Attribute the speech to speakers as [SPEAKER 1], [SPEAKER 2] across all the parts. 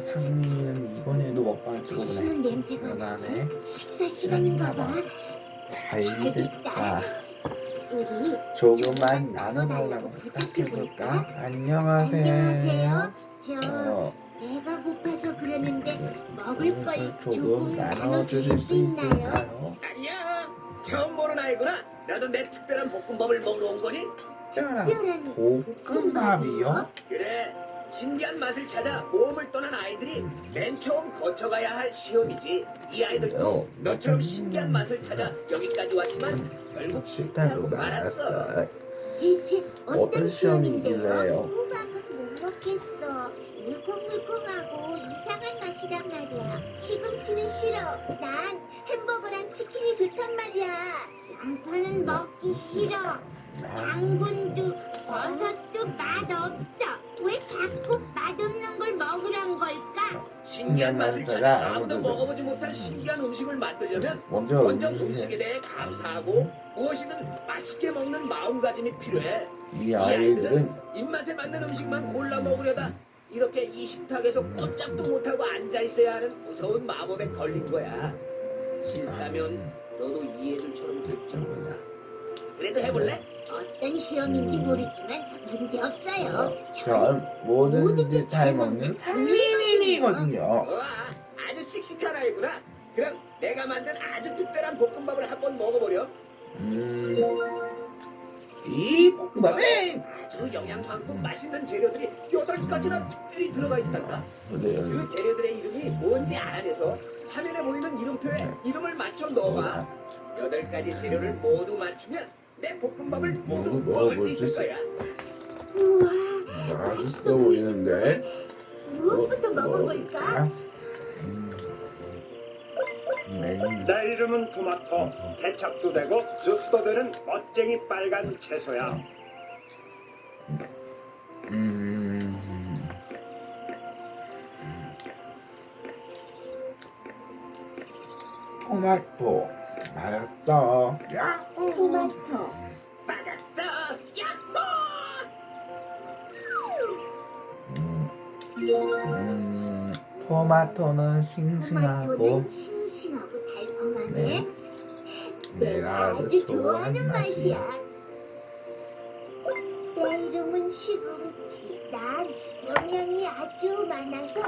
[SPEAKER 1] 상민이는 이번에도 먹방을 찍어보네. 그러나네. 시간인가봐. 잘됐다. 조금만 나눠달라고 부탁해볼까? 안녕하세요.
[SPEAKER 2] 배가 고파서 그러는데 먹을 걸
[SPEAKER 1] 조금 나눠주실 수 있을까요?
[SPEAKER 3] 아니야, 처음 보는 아이구나. 나도 내 특별한 볶음밥을 먹으러 온 거니?
[SPEAKER 1] 특별한 볶음밥이요?
[SPEAKER 3] 그래, 신기한 맛을 찾아 모험을 떠난 아이들이 맨 처음 거쳐가야 할 시험이지. 이 아이들도 너처럼 신기한 맛을 찾아 여기까지 왔지만 결국
[SPEAKER 1] 실패로
[SPEAKER 3] 실패하고 말았어.
[SPEAKER 1] 말았어.
[SPEAKER 2] 대체
[SPEAKER 1] 어떤 시험이길래요?
[SPEAKER 2] 호박은 못 먹겠어. 물컹물컹하고 이상한 맛이란 말이야. 시금치는 싫어. 난 햄버거랑 치킨이 좋단 말이야. 양파는 먹기 싫어. 당근도 버섯도 맛없어. 왜 자꾸 맛없는 걸 먹으란 걸까?
[SPEAKER 3] 신기한 맛을 찾아 아무도 먹어보지 못한 신기한 음식을 만들려면 먼저 음식에 대해 감사하고 무엇이든 맛있게 먹는 마음가짐이 필요해.
[SPEAKER 1] 이 아이들은
[SPEAKER 3] 입맛에 맞는 음식만 골라 먹으려다 이렇게 이 식탁에서 꼼짝도 못하고 앉아있어야 하는 무서운 마법에 걸린 거야. 싫다면 너도 이 애들처럼 됐잖아. 그래도 해볼래?
[SPEAKER 2] 어떤 시험인지 모르지만 문제 없어요.
[SPEAKER 1] 전 뭐든지 잘 먹는 상민이거든요.
[SPEAKER 3] 아주 씩씩한 아이구나. 그럼 내가 만든 아주 특별한 볶음밥을 한번 먹어보렴.
[SPEAKER 1] 이 볶음밥에
[SPEAKER 3] 아주 영양 많고 맛있는 재료들이 8가지나 특별히 들어가 있단다. 그 재료들의 이름이 뭔지 알아내서 화면에 보이는 이름표에 이름을 맞춰 넣어봐. 8가지 재료를 모두 맞추면 내 볶음밥을 모두 먹을 수 있을 거야.
[SPEAKER 2] 우와,
[SPEAKER 1] 맛있어 보이는데?
[SPEAKER 2] 무엇부터 먹어볼까?
[SPEAKER 4] 내 이름은 토마토. 케첩도 되고 쑥도 되는 멋쟁이 빨간 채소야.
[SPEAKER 1] 토마토 맛있어. 야호.
[SPEAKER 2] 토마토.
[SPEAKER 3] 맞았어. 야호!
[SPEAKER 1] 토마토는 싱싱하고
[SPEAKER 2] 싱싱하고 달콤하네.
[SPEAKER 1] 네. 내가 아주 좋아하는 맛이야.
[SPEAKER 2] 내 이름은 시금치. 난 영양이 아주 많아서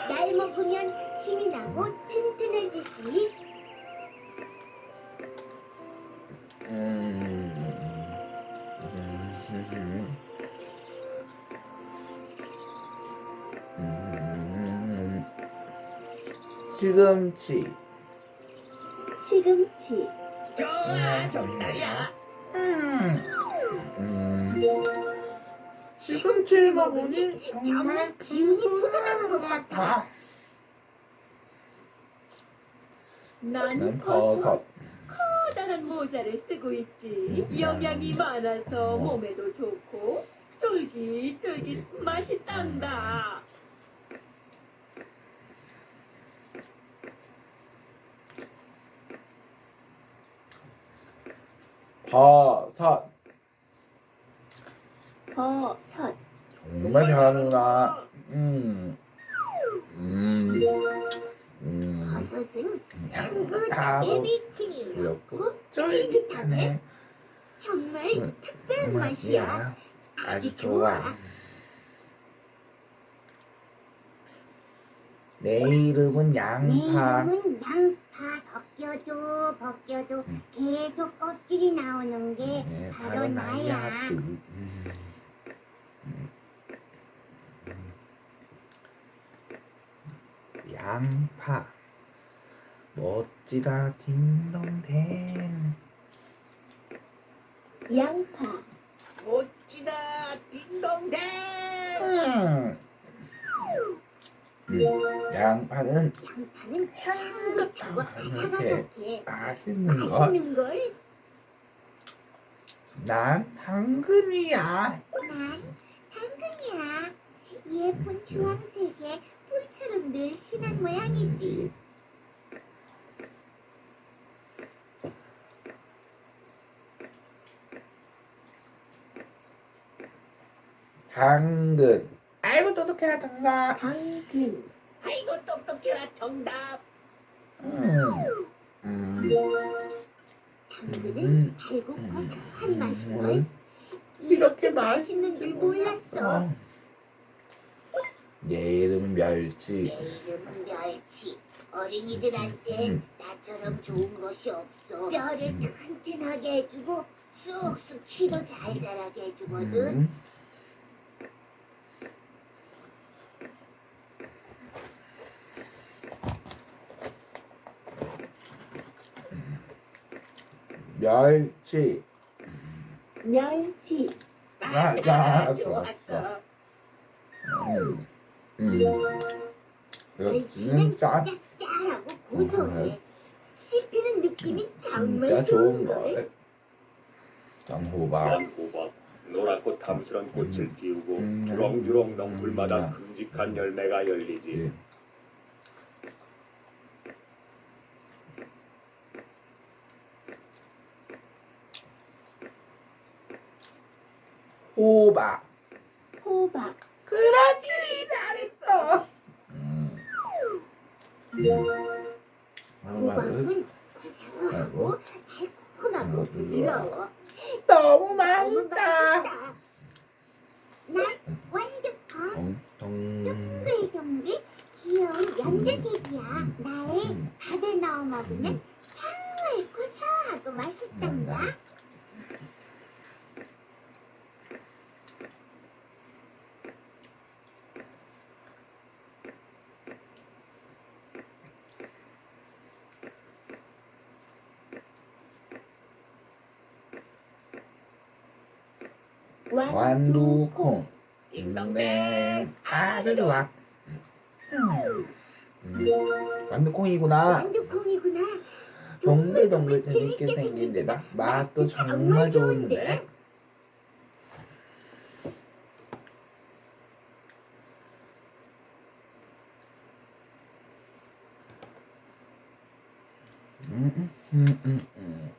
[SPEAKER 2] 날 먹으면 힘이 나고 튼튼해지지.
[SPEAKER 1] 시금치.
[SPEAKER 2] 시금치.
[SPEAKER 3] 좋아, 정답이야.
[SPEAKER 1] 시금치를 먹으니 정말 금소리나는 것 같아.
[SPEAKER 5] 나는
[SPEAKER 1] 버섯.
[SPEAKER 5] 커다란 모자를 쓰고 있지. 영양이 많아서 몸에도 좋고 쫄깃쫄깃 맛있단다.
[SPEAKER 1] 버섯.
[SPEAKER 2] 버섯.
[SPEAKER 1] 정말 잘하는구나.
[SPEAKER 2] 버섯은
[SPEAKER 1] 향긋하고
[SPEAKER 2] 에비치.
[SPEAKER 1] 이렇고 쫄깃하네.
[SPEAKER 2] 정말 특별한 맛이야.
[SPEAKER 1] 맛이야. 아주 좋아. 내 이름은 양파.
[SPEAKER 2] 이름은 양파. 벗겨도 계속 껍질이 나오는 게
[SPEAKER 1] 네,
[SPEAKER 2] 바로 나야.
[SPEAKER 1] 양파. 멋지다 딩동댕.
[SPEAKER 2] 양파.
[SPEAKER 5] 멋지다 딩동댕.
[SPEAKER 1] 양파는
[SPEAKER 2] 양파는
[SPEAKER 1] 향긋하고 이렇게
[SPEAKER 2] 이렇게
[SPEAKER 1] 맛있는 것.
[SPEAKER 2] 맛있는 걸.
[SPEAKER 1] 난 당근이야.
[SPEAKER 2] 난 당근이야. 예쁜 주황색의 뿔처럼 늘씬한 모양이지.
[SPEAKER 1] 당근. 아이고 똑똑해. 똑똑해라 정답.
[SPEAKER 5] 당근. 아이고 똑똑해라 정답.
[SPEAKER 2] 당근은 달고 고소한 맛이네.
[SPEAKER 1] 이렇게
[SPEAKER 2] 맛있는 줄 몰랐어.
[SPEAKER 1] 얘 이름은 멸치.
[SPEAKER 2] 내 이름은 멸치. 어린이들한테 나처럼 좋은 것이 없어. 뼈를 튼튼하게 해주고 쑥쑥 키도 잘 자라게 해주거든.
[SPEAKER 1] 멸치.
[SPEAKER 5] 멸치.
[SPEAKER 1] 나
[SPEAKER 5] 좋았어.
[SPEAKER 1] 멸치는 짜.
[SPEAKER 2] 짭짤하고 고소해. 씹히는 느낌이 정말
[SPEAKER 1] 진짜 좋은
[SPEAKER 2] 걸.
[SPEAKER 1] 거. 장호박.
[SPEAKER 4] 호박, 노랗고 탐스런 꽃을 띄우고
[SPEAKER 1] 음.
[SPEAKER 4] 주렁주렁 덩굴마다 큼직한 열매가 열리지.
[SPEAKER 1] 예. 호박.
[SPEAKER 5] 호박.
[SPEAKER 1] 그렇지 잘했어.
[SPEAKER 2] 호박은
[SPEAKER 1] 아이고.
[SPEAKER 2] 달콤하고 부드러워.
[SPEAKER 1] 너무 맛있다.
[SPEAKER 2] 난 완벽한
[SPEAKER 1] 덩덩.
[SPEAKER 2] 동글동글 귀여운 연두개비야. 나의 밥에 넣어 먹으면 정말 고소하고 맛있단다.
[SPEAKER 1] 완두콩.
[SPEAKER 5] 딩동댕.
[SPEAKER 1] 아주 좋아. 완두콩이구나.
[SPEAKER 2] 완두콩이구나.
[SPEAKER 1] 동글동글 재밌게 생긴 데다 맛도 정말 좋은데. 음, 음, 음, 음.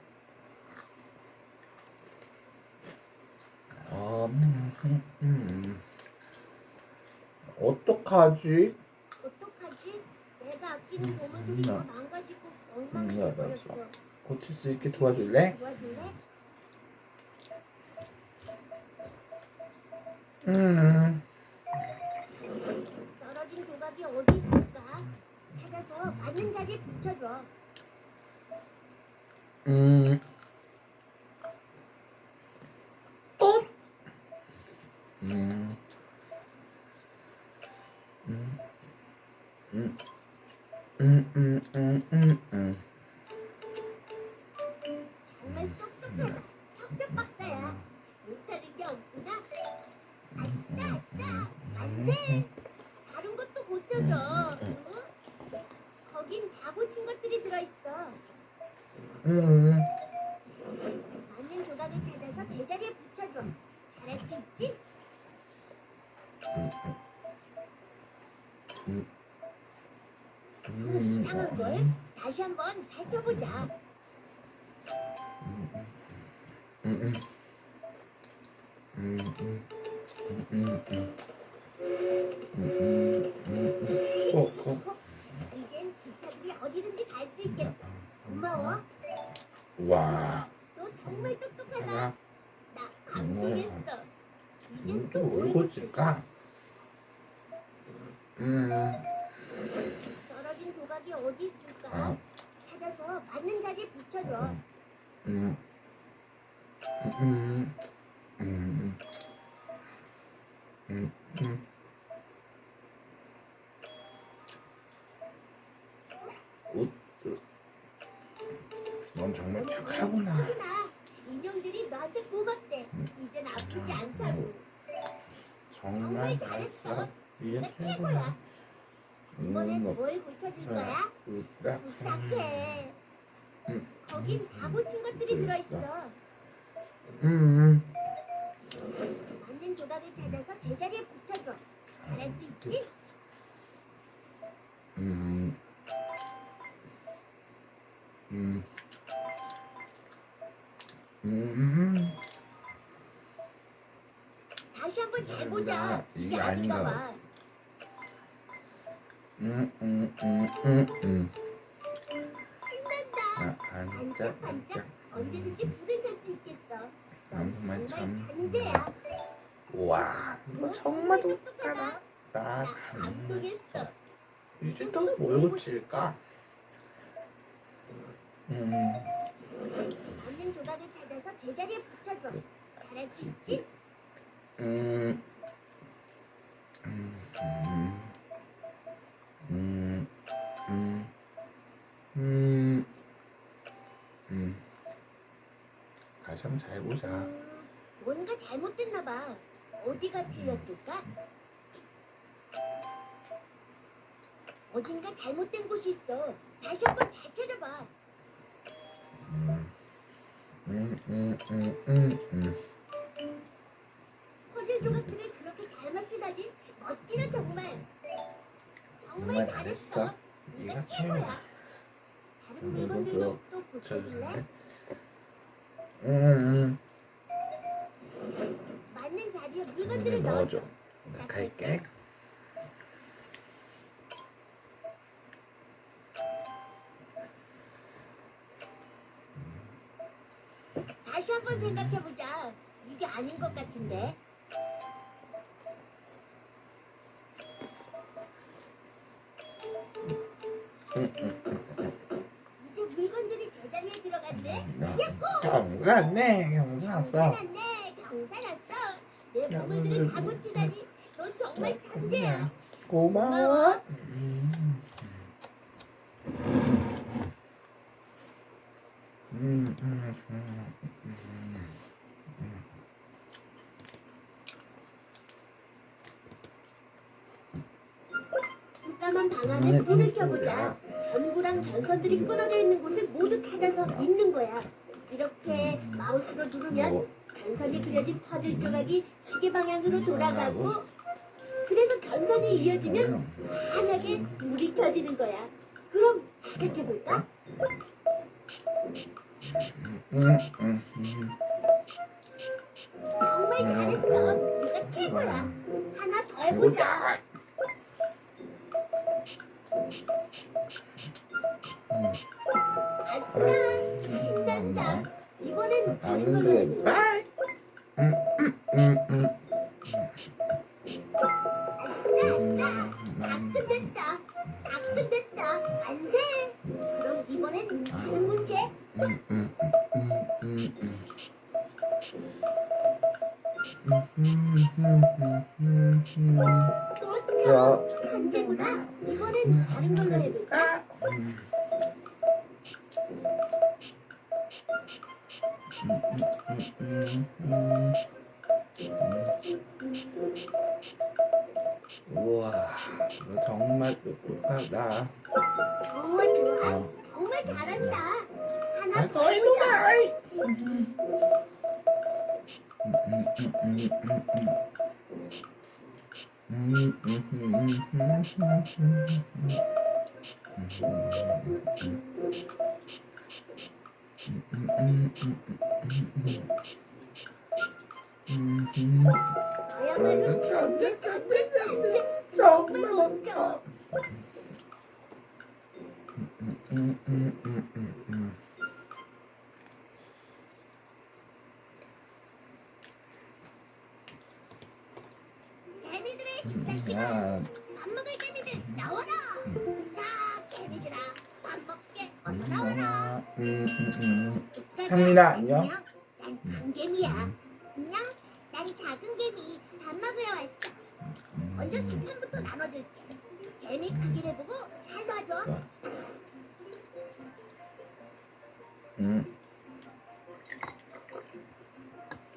[SPEAKER 1] 어떡하지?
[SPEAKER 2] 어떡하지? 내가 아끼는 보물들이 다 망가지고 엉망이 돼버렸어.
[SPEAKER 1] 고칠 수 있게 도와줄래?
[SPEAKER 2] 도와줄래? 떨어진 조각이 어디 있을까? 찾아서 맞는 자리에 붙여줘.
[SPEAKER 1] 또?
[SPEAKER 2] 정말 똑똑하다. 척척박사야. 못하는 게 없구나. 아싸, 안 돼. 다른 것도 고쳐줘. 응? 거긴 다 고친 것들이 들어있어. 맞는 조각을 찾아서 제자리에 붙여줘. 잘할 수 있지? 이상한 걸 다시 한번 살펴보자. 이젠 기차들이 어디든지 갈 수 있겠어. 고마워.
[SPEAKER 1] 와.
[SPEAKER 2] 너 정말 똑똑하다.
[SPEAKER 1] 하나.
[SPEAKER 2] 나 감동했어. 이젠
[SPEAKER 1] 또
[SPEAKER 2] 또
[SPEAKER 1] 뭘
[SPEAKER 2] 뭘 고칠까?
[SPEAKER 1] 고칠까?
[SPEAKER 2] 떨어진 조각이 어디 있을까?
[SPEAKER 1] 어.
[SPEAKER 2] 찾아서 맞는 자리에 붙여줘.
[SPEAKER 1] 넌 정말 착하구나.
[SPEAKER 2] 하구나. 인형들이 너한테 고맙대. 이젠 아프지 않다고.
[SPEAKER 1] 정말 잘했어. 이게
[SPEAKER 2] 네가
[SPEAKER 1] 최고야.
[SPEAKER 2] 최고야. 이번엔
[SPEAKER 1] 너
[SPEAKER 2] 뭘 고쳐줄 거야? 부탁해. 거긴 다 고친 것들이 들어있어. 맞는 조각을 찾아서 제자리에 붙여줘. 잘할 수 있지? 다시 한번 잘 보자.
[SPEAKER 1] 이게 아닌가 봐.
[SPEAKER 2] 반짝반짝 언제든지 불을 살 수 있겠어.
[SPEAKER 1] 정말 참.
[SPEAKER 2] 천재야.
[SPEAKER 1] 와, 너 정말 똑똑하다. 나
[SPEAKER 2] 감동했어.
[SPEAKER 1] 이제 또 뭘 고칠까?
[SPEAKER 2] 맞는 조각을 찾아서 제자리에 붙여줘. 잘할 수 있지?
[SPEAKER 1] 음, 다시 한번 잘 보자.
[SPEAKER 2] 뭔가 잘못됐나 봐. 어디가 틀렸을까? 어딘가 잘못된 곳이 있어. 다시 한번 잘 찾아봐. 퍼즐 조각들을 그렇게 잘 맞추다니 멋지다 정말.
[SPEAKER 1] 정말 잘했어. 네가 최고야.
[SPEAKER 2] 다른 물건들도 또 고쳐줄래? 맞는 자리에 물건들을
[SPEAKER 1] 이거
[SPEAKER 2] 넣어줘.
[SPEAKER 1] 넣어줘. 나 갈게.
[SPEAKER 2] 다시 한번 생각해보자. 이게 아닌 것 같은데. 이제 물건들이 대장에 들어갔네.
[SPEAKER 1] 경사네, 경사났어.
[SPEAKER 2] 경사났네. 경사났어. 내 보물들을 다 고치다니. 너 정말 천재야.
[SPEAKER 1] 고마워.
[SPEAKER 2] 잠깐만 방 안에 불을 켜보자. 전구랑 전선들이 끊어져 있는 곳을 모두 찾아서 있는 거야. 이렇게 마우스로 누르면 전선이 그려진 퍼즐 조각이 시계 방향으로 돌아가고, 그래서 전선이 이어지면 환하게 불이 켜지는 거야. 그럼 시작해볼까? 정말 잘했어. 네가 최고야. 하나 더 해보자. 신난다. 이번엔
[SPEAKER 1] 안 돼. 빠이.
[SPEAKER 2] 닭은 됐다. 닭은 됐다. 안 돼. 그럼 이번엔 다른 문제. 또 문제구나. 이번엔 다른 걸로 해볼까?
[SPEAKER 1] 우와, 너 정말 똑똑하다.
[SPEAKER 2] 정말 좋아. 정말 잘한다. 하나 더
[SPEAKER 1] 더 해보자.
[SPEAKER 2] 너야말로
[SPEAKER 1] 안돼 정말 멈춰.
[SPEAKER 2] 개미들의 식사 시간. 밥 먹을 개미들 나와라. 자, 개미들아, 밥 먹게 어서 나와라.
[SPEAKER 1] 상민아, 안녕.
[SPEAKER 2] 난 큰 개미야. 안녕. 난 작은 개미. 밥 먹으러 왔어. 먼저 식판부터 나눠줄게. 개미 크기를 보고 잘 놔줘.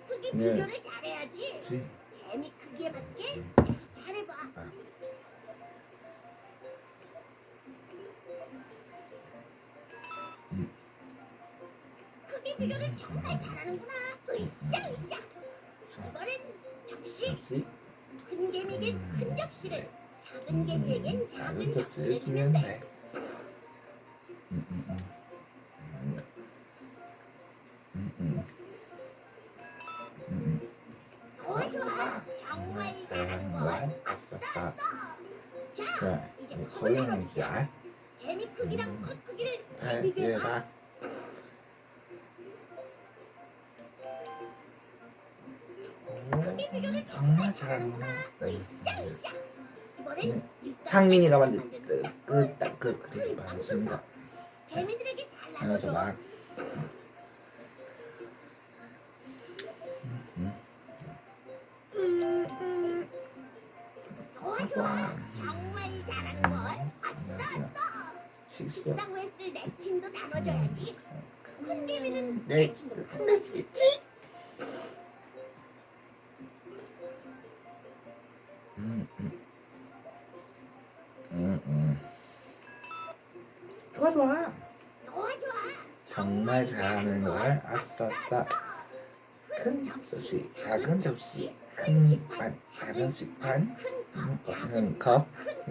[SPEAKER 2] 크기
[SPEAKER 1] 네.
[SPEAKER 2] 비교를 잘해야지.
[SPEAKER 1] 그치.
[SPEAKER 2] 개미 크기에 맞게 다시 잘해봐. 크기 비교를 정말 잘하는구나. 으쌰 으쌰. 이번엔 접시.
[SPEAKER 1] 역시
[SPEAKER 2] 큰 개미에겐 큰 접시를, 작은 개미에겐 작은
[SPEAKER 1] 작은
[SPEAKER 2] 접시를
[SPEAKER 1] 접시를
[SPEAKER 2] 주면
[SPEAKER 1] 주면
[SPEAKER 2] 돼.
[SPEAKER 1] 돼.
[SPEAKER 2] 좋아 좋아. 정말 잘하는 걸.
[SPEAKER 1] 아싸.
[SPEAKER 2] 자,
[SPEAKER 1] 자,
[SPEAKER 2] 이제
[SPEAKER 1] 거기는 진짜.
[SPEAKER 2] 개미 크기랑 컷 크기를
[SPEAKER 1] 잘
[SPEAKER 2] 비교해봐.
[SPEAKER 1] 얘봐.
[SPEAKER 2] 크기 비교를
[SPEAKER 1] 정말 잘한다.
[SPEAKER 2] 이번엔
[SPEAKER 1] 상민이가 만든 끄딱 그림판 순서.
[SPEAKER 2] 개미들에게 잘
[SPEAKER 1] 그래서
[SPEAKER 2] 나눠줘.
[SPEAKER 1] 막
[SPEAKER 2] 좋아 좋아. 정말 잘하는 걸. 아싸.
[SPEAKER 1] 식수.
[SPEAKER 2] 식사고 했을 내 팀도 나눠줘야지. 큰 개미는
[SPEAKER 1] 네,
[SPEAKER 2] 팀도
[SPEAKER 1] 큰 수 있지? 좋아 좋아.
[SPEAKER 2] 좋아 좋아.
[SPEAKER 1] 정말 잘하는 걸. 아싸싸. 큰 접시, 작은 접시, 큰 판, 작은 식판, 큰 컵,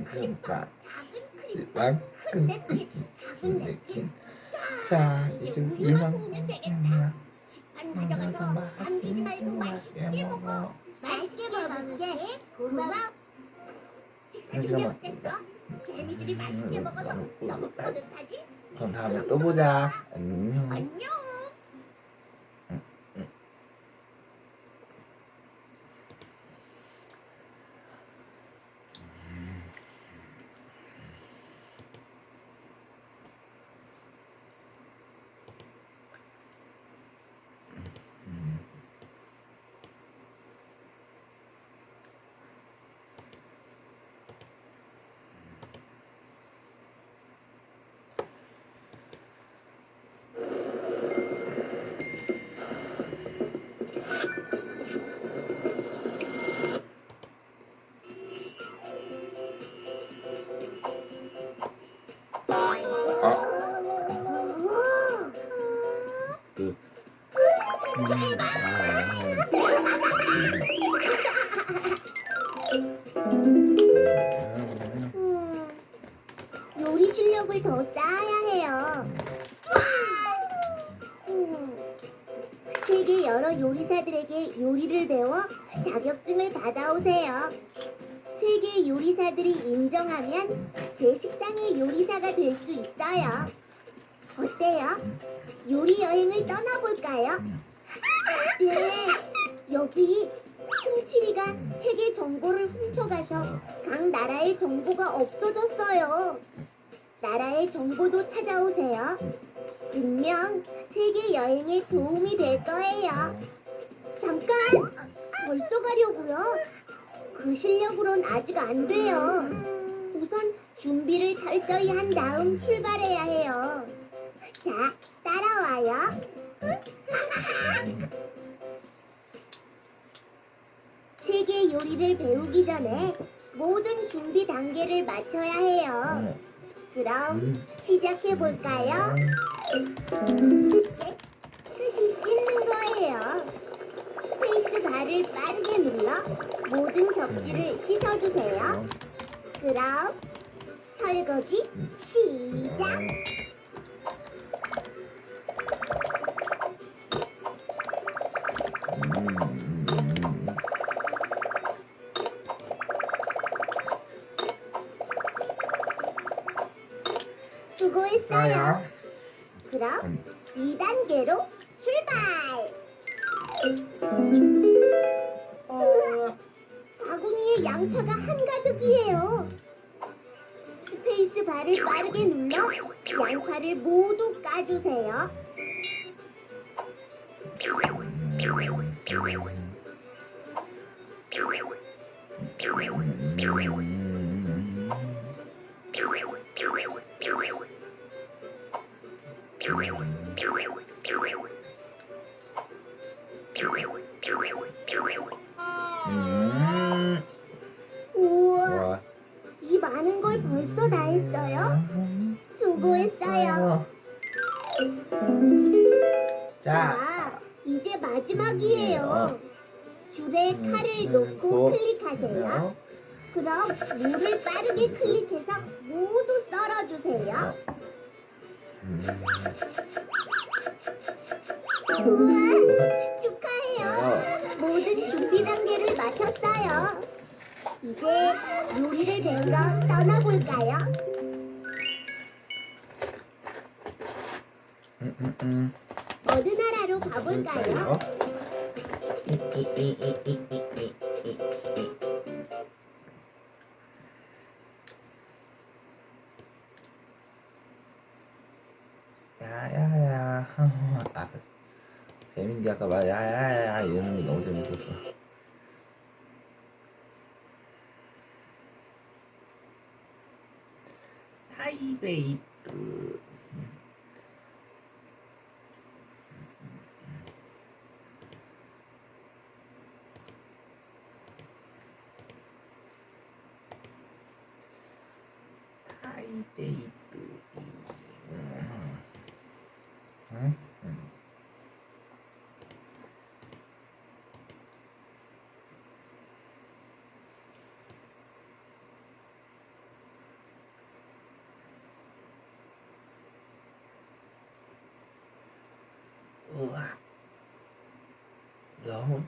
[SPEAKER 1] 큰 밥,
[SPEAKER 2] 작은 크림.
[SPEAKER 1] 빵, 큰 냅킨. 자, 이제 일만 먹으면
[SPEAKER 2] 식판 가져가서 남기지 말고 맛있게 먹어. 맛있게 먹을게. 고마워. 식사 준비 어땠어? 개미들이 맛있게 먹어서 너무 뿌듯하지?
[SPEAKER 1] 그럼 다음에 또 보자. 안녕.
[SPEAKER 2] 안녕.
[SPEAKER 1] 그
[SPEAKER 2] 요리 실력을 더 쌓아야 해요. 세계 여러 요리사들에게 요리를 배워 자격증을 받아오세요. 세계 요리사들이 인정하면 제 식당의 요리사가 될 수 있어요. 어때요? 요리 여행을 떠나볼까요? 네, 여기 훔치리가 세계 정보를 훔쳐가서 각 나라의 정보가 없어졌어요. 나라의 정보도 찾아오세요. 분명 세계 여행에 도움이 될 거예요. 잠깐! 벌써 가려고요? 그 실력으론 아직 안 돼요. 우선 준비를 철저히 한 다음 출발해야 해요. 자, 따라와요. 세계 요리를 배우기 전에 모든 준비 단계를 마쳐야 해요. 그럼 시작해 볼까요? 깨끗이 씻는 거예요. 스페이스 바를 빠르게 눌러 모든 접시를 씻어주세요. 그럼 설거지 시작! 수고했어요. 그럼 2단계로 출발! 바구니에 양파가 한가득이에요. 스페이스 바를 빠르게 눌러 양파를 모두 까주세요. 우와, 이 많은 걸 벌써 다 했어요? 수고했어요. 자, 이제 마지막이에요. 줄에 칼을 놓고 클릭하세요. 그럼 물을 빠르게 클릭해서 모두 썰어주세요. 우와, 축하해요. 모든 준비 단계를 마쳤어요. 이제 요리를 배우러 떠나볼까요? 어느 나라로 가볼까요?
[SPEAKER 1] 야야야. 아, 재민이 아까 막 야야야 이러는 게 너무 재밌었어. 타이베이트. 타이베이트. 응? 우와, 너무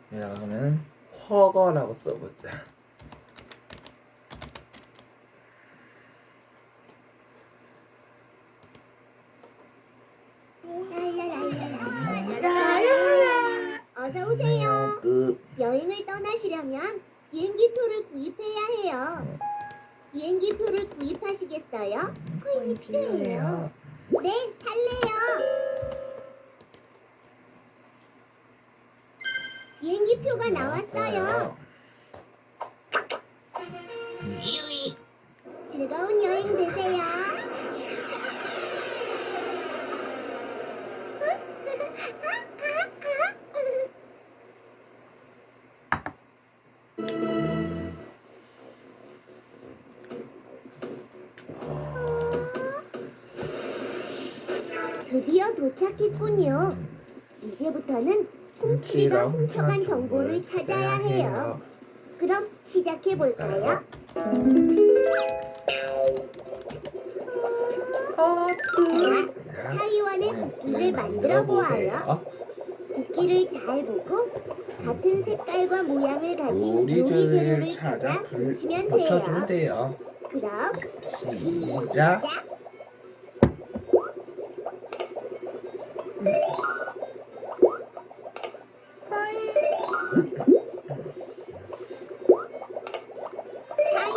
[SPEAKER 1] 그러면 허거라고 써보자.
[SPEAKER 2] 어서 오세요.
[SPEAKER 1] 끝.
[SPEAKER 2] 여행을 떠나시려면 비행기표를 구입해야 해요. 비행기표를 구입하시겠어요? 코인이 필요해요. 네, 살래요. 비행기표가 나왔어요. 즐거운 여행 되세요. 드디어 도착했군요. 이제부터는 훔치리가 훔쳐간 정보를 찾아야 해요. 그럼 시작해 볼까요? 타이완의 국기를 만들어 보아요. 국기를 잘 보고 같은 색깔과 모양을 가진 요리 재료를 찾아 붙이면
[SPEAKER 1] 붙여주면
[SPEAKER 2] 돼요.
[SPEAKER 1] 돼요.
[SPEAKER 2] 그럼
[SPEAKER 1] 시작.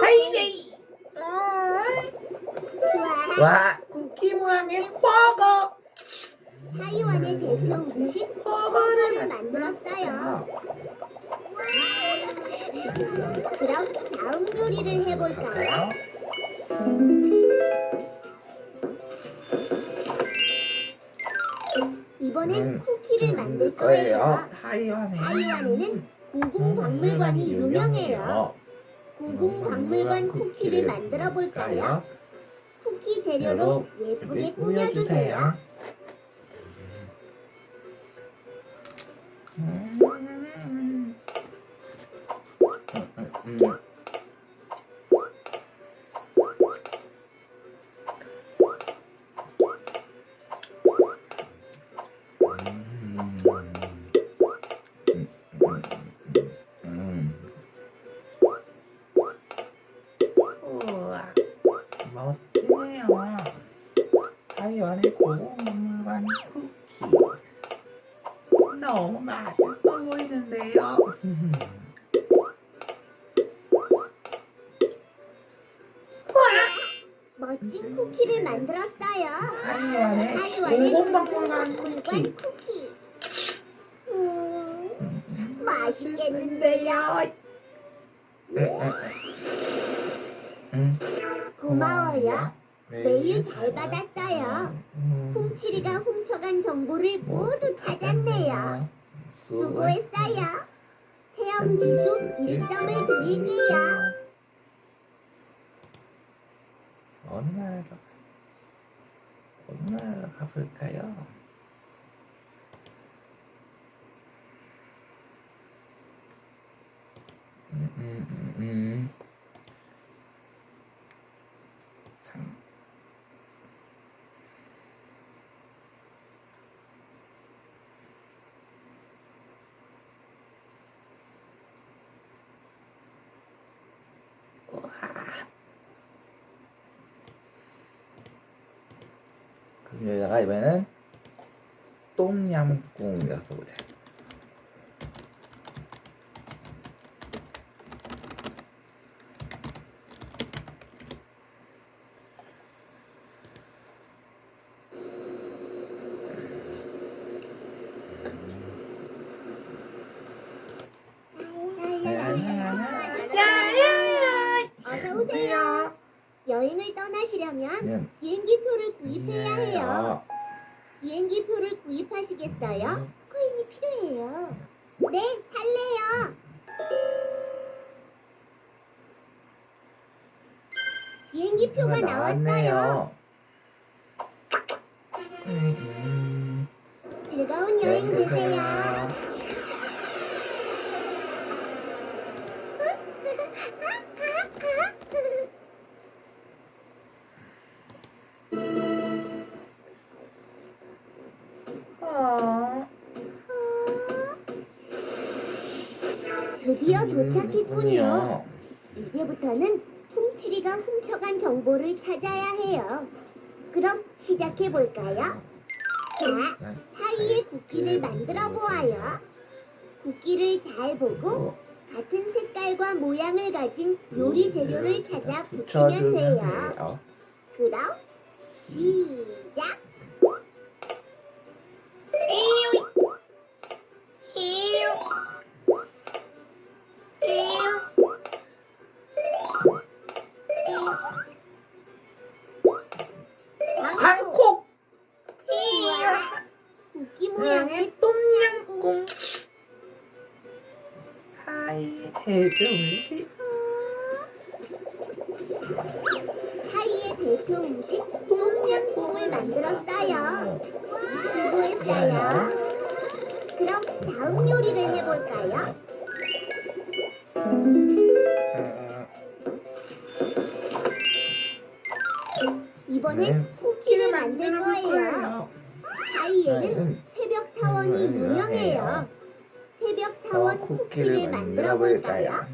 [SPEAKER 1] 하이베이. 와, 쿠키 모양의 허거.
[SPEAKER 2] 타이완의 대표 음식 허거를 만들었어요. 그럼 다음 요리를 해볼까요? 이번엔 쿠키를 만들 거예요. 타이완에는 고궁박물관이 유명해요. 고궁박물관 쿠키를 만들어 볼까요? 쿠키 재료로 예쁘게 꾸며주세요.
[SPEAKER 1] 우와, 멋지네요. 타이완의 고궁박물관 쿠키. 너무 맛있어 보이는데요.
[SPEAKER 2] 멋진 쿠키를 만들었어요.
[SPEAKER 1] 타이완의 고궁박물관 쿠키.
[SPEAKER 2] 맛있겠는데요. 고마워요. 메일 잘 받았어요. 훔치리가 훔쳐간 정보를 모두 찾았네요. 수고했어요. 체험 지수 1점을 드릴게요.
[SPEAKER 1] 어느 나라로 가볼까요? 참 여기다가 이번에는 똠얌꿍이라고 써보자.
[SPEAKER 2] 어서 오세요. 여행을 떠나시려면 비행기표를 구입해야 해요. 비행기표를 구입하시겠어요? 코인이 필요해요. 네, 살래요. 비행기표가 나왔어요. 즐거운 여행 되세요. 드디어 도착했군요. 이제부터는 훔치리가 훔쳐간 정보를 찾아야 해요. 그럼 시작해 볼까요? 자, 사이에 쿠키를 만들어 보아요. 쿠키를 잘 보고 같은 색깔과 모양을 가진 요리 재료를 찾아 붙이면 돼요. 그럼 시작!
[SPEAKER 1] 방콕
[SPEAKER 2] 우와, 쿠키 모양의
[SPEAKER 1] 똠양꿍 하이 대표 음식
[SPEAKER 2] 타이의 대표 음식 똠양꿍을 만들었어요. 수고했어요. 그럼 다음 요리를 해볼까요? 이번엔 쿠키를 만들 거예요. 타이에는 새벽 사원이 유명해요. 새벽 사원 쿠키를 만들어 볼까요?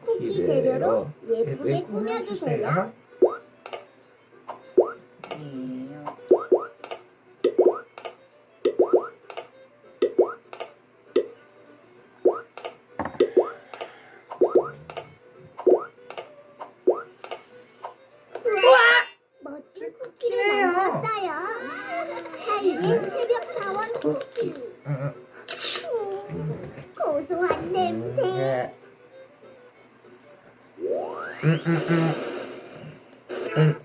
[SPEAKER 2] 쿠키 재료로 예쁘게 꾸며주세요. 멋진 쿠키를 만들었어요. 타이의 새벽 사원 쿠키. 고소한 냄새.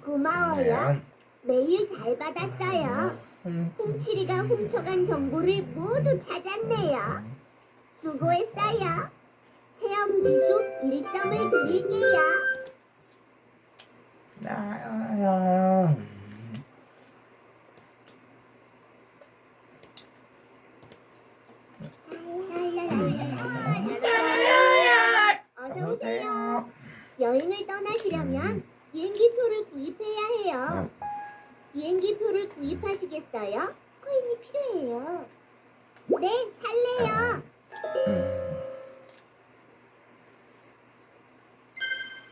[SPEAKER 2] 고마워요. 메일 잘 받았어요. 훔치리가 훔쳐간 정보를 모두 찾았네요. 수고했어요. 체험 지수 1점을 드릴게요. 어서 오세요. 여행을 떠나시려면 비행기표를 구입해야 해요. 비행기표를 구입하시겠어요? 코인이 필요해요. 네, 살래요.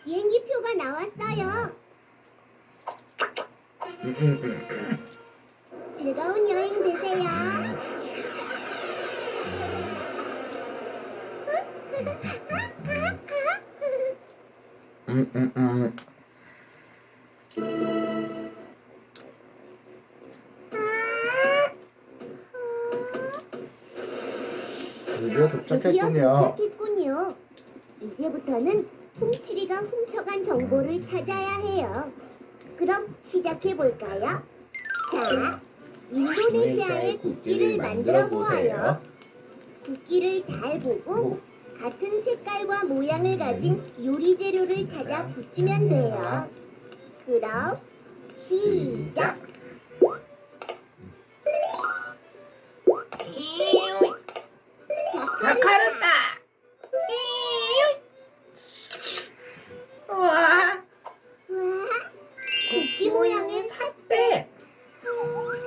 [SPEAKER 2] 비행기표가 나왔어요. 즐거운 여행 되세요.
[SPEAKER 1] 드디어 도착했군요.
[SPEAKER 2] 도착했군요. 이제부터는 훔치리가 훔쳐간 정보를 찾아야 해요. 그럼 시작해 볼까요? 자, 인도네시아의 국기를 만들어 보아요. 국기를 잘 보고 같은 색깔과 모양을 가진 요리 재료를 찾아 붙이면 돼요. 그럼 시작!
[SPEAKER 1] 자카르타. 우와,
[SPEAKER 2] 와, 국기 모양의
[SPEAKER 1] 삿대.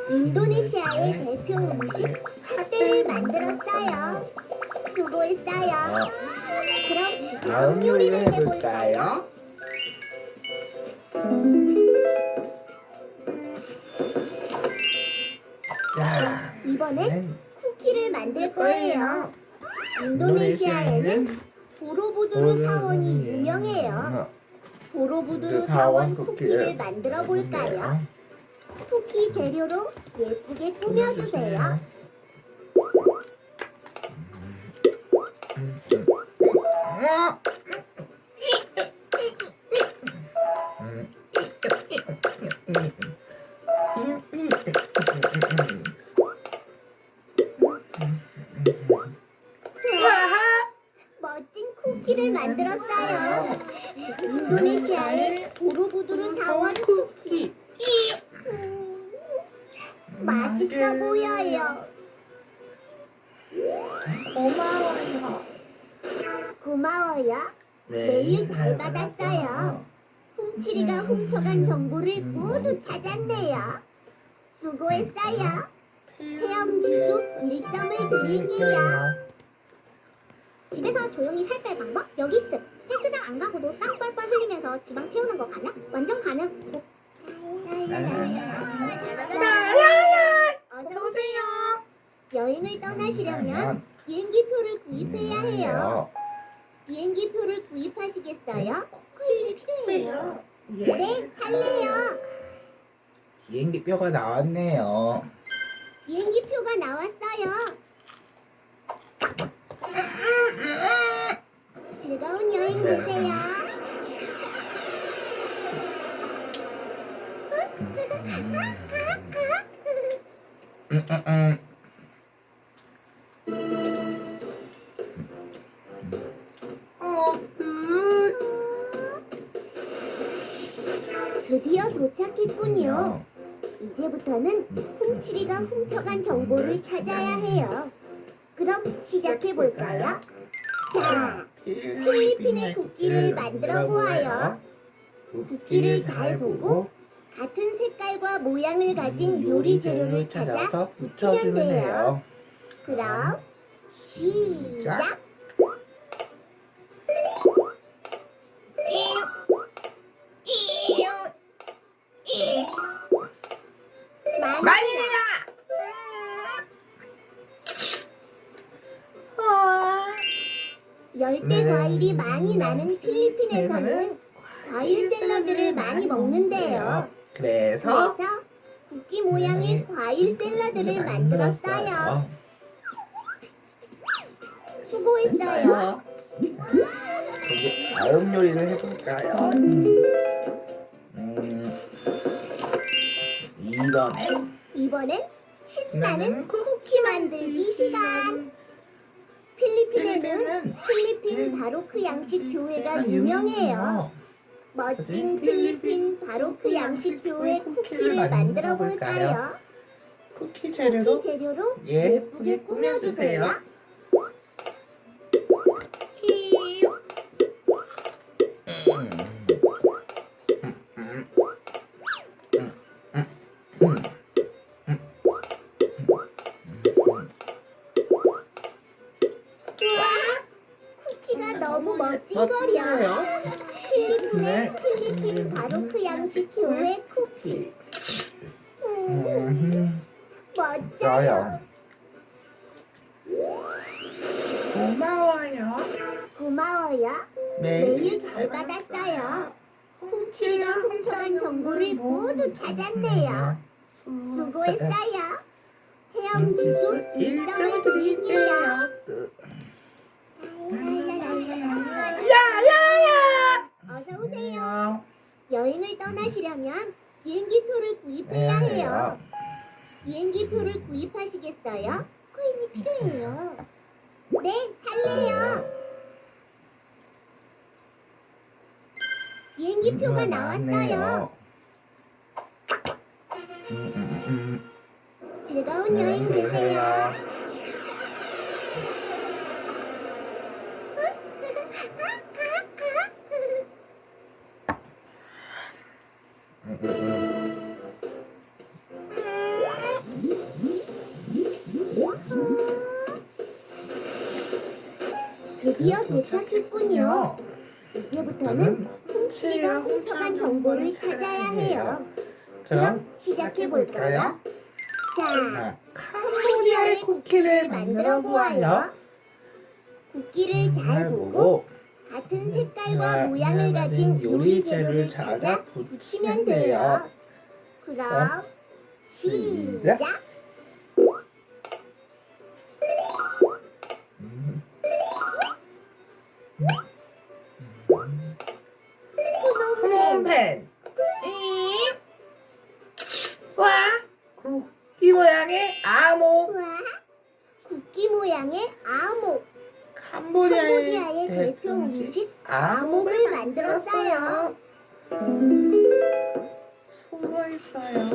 [SPEAKER 2] 인도네시아의 대표 음식 삿대를 만들었어요. 수고했어요. 그럼
[SPEAKER 1] 다음 요리를 해볼까요? 자,
[SPEAKER 2] 이번엔 쿠키를 만들 거예요. 인도네시아에는 보로부두르 사원이 유명해요. 보로부두르 사원 쿠키를 만들어 볼까요? 쿠키 재료로 예쁘게 꾸며주세요. 멋진 쿠키를 만들었어요. 인도네시아의 보로부두르 사원 쿠키. 맛있어 보여요.
[SPEAKER 1] 고마워요.
[SPEAKER 2] 고마워요. 메일 잘 받았어요. 훔치리가 훔쳐간 정보를 모두 찾았네요. 수고했어요. 체험 지수 1점을 드릴게요. 집에서 조용히 살 뺄 방법 여기 있음. 헬스장 안 가고도 땀 뻘뻘 흘리면서 지방 태우는 거 가능? 완전 가능. 어서 오세요. 여행을 떠나시려면 비행기표를 구입해야 해요. 비행기표를 구입하시겠어요?
[SPEAKER 1] 코인이 필요해요.
[SPEAKER 2] 네, 할래요.
[SPEAKER 1] 비행기표가 나왔네요.
[SPEAKER 2] 비행기표가 나왔어요. 즐거운 여행 되세요. 드디어 도착했군요. 이제부터는 훔치리가 훔쳐간 정보를 찾아야 해요. 그럼 시작해 볼까요? 자, 필리핀의 쿠키를 만들어 보아요. 쿠키를 잘 보고 같은 색깔과 모양을 가진 요리 재료를 찾아서 붙여주면 돼요. 그럼 시작!
[SPEAKER 1] 마닐라!
[SPEAKER 2] 열대 과일이 많이 나는 필리핀에서는 과일 샐러드를 많이 먹는데요.
[SPEAKER 1] 그래서
[SPEAKER 2] 그래서 쿠키 모양의 과일 샐러드를 만들었어요. 수고했어요.
[SPEAKER 1] 우리 다음 요리를 해볼까요?
[SPEAKER 2] 이번엔 신나는 쿠키 만들기 시간. 필리핀에는 필리핀 바로크 양식 교회가 유명해요. 멋진 필리핀 바로크 양식 교회 쿠키를 만들어 볼까요?
[SPEAKER 1] 쿠키
[SPEAKER 2] 쿠키
[SPEAKER 1] 재료로
[SPEAKER 2] 재료로
[SPEAKER 1] 예쁘게 꾸며주세요.
[SPEAKER 2] 쿠키가 너무 멋진거려. 필리핀의 필리핀 바로크 양식 교회 쿠키. 멋져요.
[SPEAKER 1] 고마워요.
[SPEAKER 2] 고마워요. 메일 잘 받았어요. 훔치리가 훔쳐간 정보를 모두 찾았네요. 수고했어요. 체험 지수 1점을 드릴게요.
[SPEAKER 1] 야야야!
[SPEAKER 2] 어서 오세요. 여행을 떠나시려면 비행기표를 구입해야 해요. 비행기표를 구입하시겠어요? 코인이 필요해요. 네, 살래요. 비행기표가 나왔어요. 즐거운 여행 되세요. 드디어 도착했군요. 이제부터는 훔치리가 훔쳐간 정보를 찾아야 해요. 그럼 시작해 볼까요? 자,
[SPEAKER 1] 캄보디아의 쿠키를 만들어 보아요.
[SPEAKER 2] 국기를 잘 보고 같은 색깔과 모양을 가진 요리재료를 찾아 붙이면 돼요. 그럼 시작!
[SPEAKER 1] 프롬펜. 와, 쿠키 모양의 암호.
[SPEAKER 2] 와, 국기 모양의 암호.
[SPEAKER 1] 캄보디아의
[SPEAKER 2] 캄보디아의 대표
[SPEAKER 1] 대표 음식
[SPEAKER 2] 음식
[SPEAKER 1] 암호를
[SPEAKER 2] 암호를
[SPEAKER 1] 만들었어요.
[SPEAKER 2] 만들었어요.
[SPEAKER 1] 수고했어요.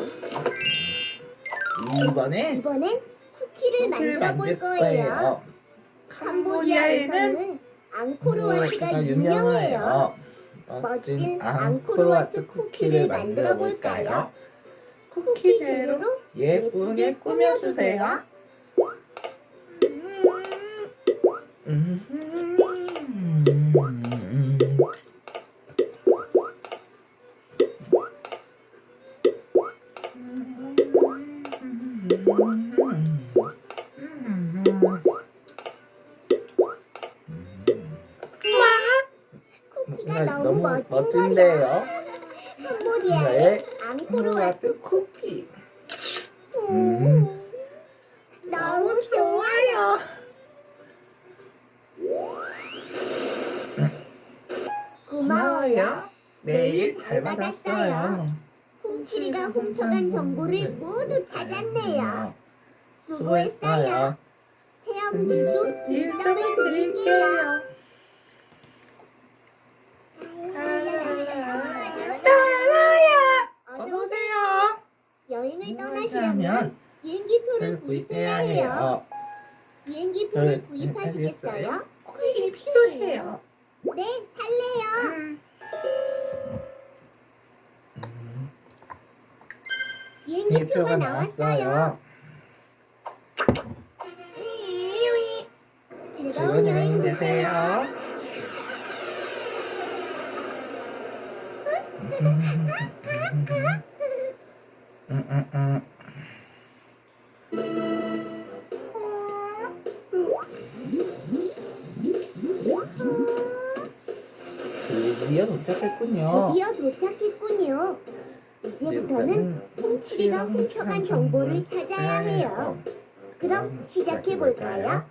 [SPEAKER 1] 이번엔
[SPEAKER 2] 이번엔 쿠키를 만들어 볼 거예요.
[SPEAKER 1] 캄보디아에는
[SPEAKER 2] 캄보디아에서는 앙코르와트가 유명해요. 멋진 앙코르와트 쿠키를 만들어 볼까요?
[SPEAKER 1] 쿠키 재료로 예쁘게 꾸며주세요.
[SPEAKER 2] 쿠키가 너무 멋진
[SPEAKER 1] 멋진데요.
[SPEAKER 2] 거야. 캄보디아의
[SPEAKER 1] 네,
[SPEAKER 2] 앙코르와트
[SPEAKER 1] 쿠키.
[SPEAKER 2] 너무 좋아요. 고마워요.
[SPEAKER 1] 매일 잘 받았어요.
[SPEAKER 2] 훔치리가 훔쳐간 정보를 모두 찾았네요. 수고했어요. 체험 지수 1점을 드릴게요.
[SPEAKER 1] 어서 오세요.
[SPEAKER 2] 여행을 떠나시려면 비행기표를 구입해야 해요. 비행기표를 구입하시겠어요?
[SPEAKER 1] 코인이 필요해요.
[SPEAKER 2] 네, 살래요. 비행기표가 나왔어요.
[SPEAKER 1] 즐거운 여행 되세요. 드디어 도착했군요.
[SPEAKER 2] 드디어 도착했군요. 이제부터는 훔치리가 훔쳐간 정보를 찾아야 해요. 그럼 시작해 볼까요?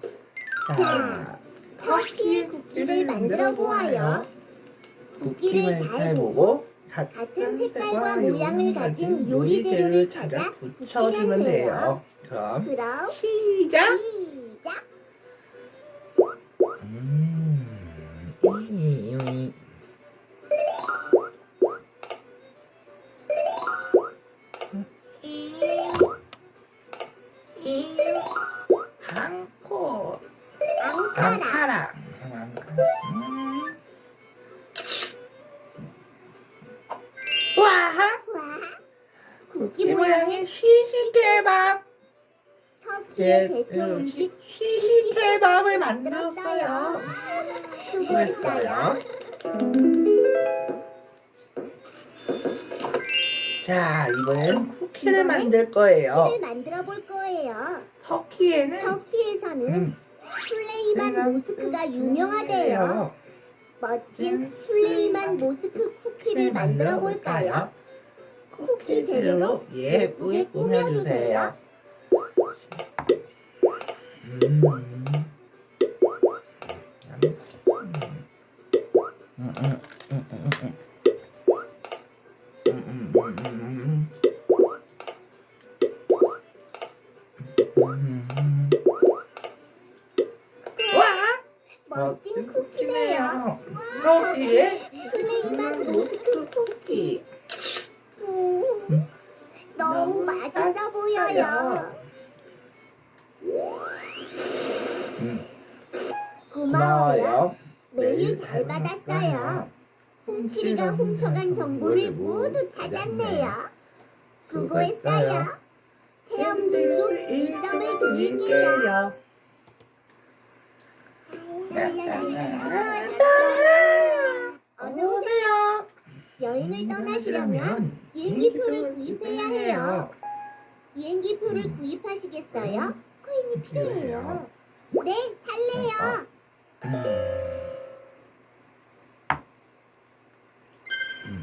[SPEAKER 1] 자,
[SPEAKER 2] 터키의 국기를 만들어 보아요.
[SPEAKER 1] 국기를 잘 보고 같은 색과 모양을 가진 요리 재료를 찾아 붙여주면 돼요. 그럼
[SPEAKER 2] 그럼
[SPEAKER 1] 시작!
[SPEAKER 2] 시작!
[SPEAKER 1] 한코
[SPEAKER 2] 앙카라.
[SPEAKER 1] 와,
[SPEAKER 2] 와,
[SPEAKER 1] 국기 모양의 시시케밥.
[SPEAKER 2] 터키의 대표 음식
[SPEAKER 1] 시시케밥을 만들었어요.
[SPEAKER 2] 수고했어요.
[SPEAKER 1] 자, 이번엔 쿠키를 만들 거예요.
[SPEAKER 2] 쿠키를 만들어 볼 거예요.
[SPEAKER 1] 터키에는
[SPEAKER 2] 터키에서는 술레이만 모스크가 유명하대요. 멋진 술레이만 모스크 쿠키를 만들어 볼까요?
[SPEAKER 1] 쿠키 재료로 예쁘게 꾸며주세요.
[SPEAKER 2] 멋진 쿠키네요.
[SPEAKER 1] 터키의
[SPEAKER 2] 술레이만 모스크 쿠키. 너무 맛있어 보여요. 고마워요. 매일 잘 받았어요. 훔치리가 훔쳐간 정보를 모두 찾았네요. 수고했어요. 체험 지수 1점을 드릴게요. 어서오세요. 여행을 떠나시려면 비행기표를 구입해야 해요. 비행기표를 구입하시겠어요? 코인이 필요해요. 네, 살래요.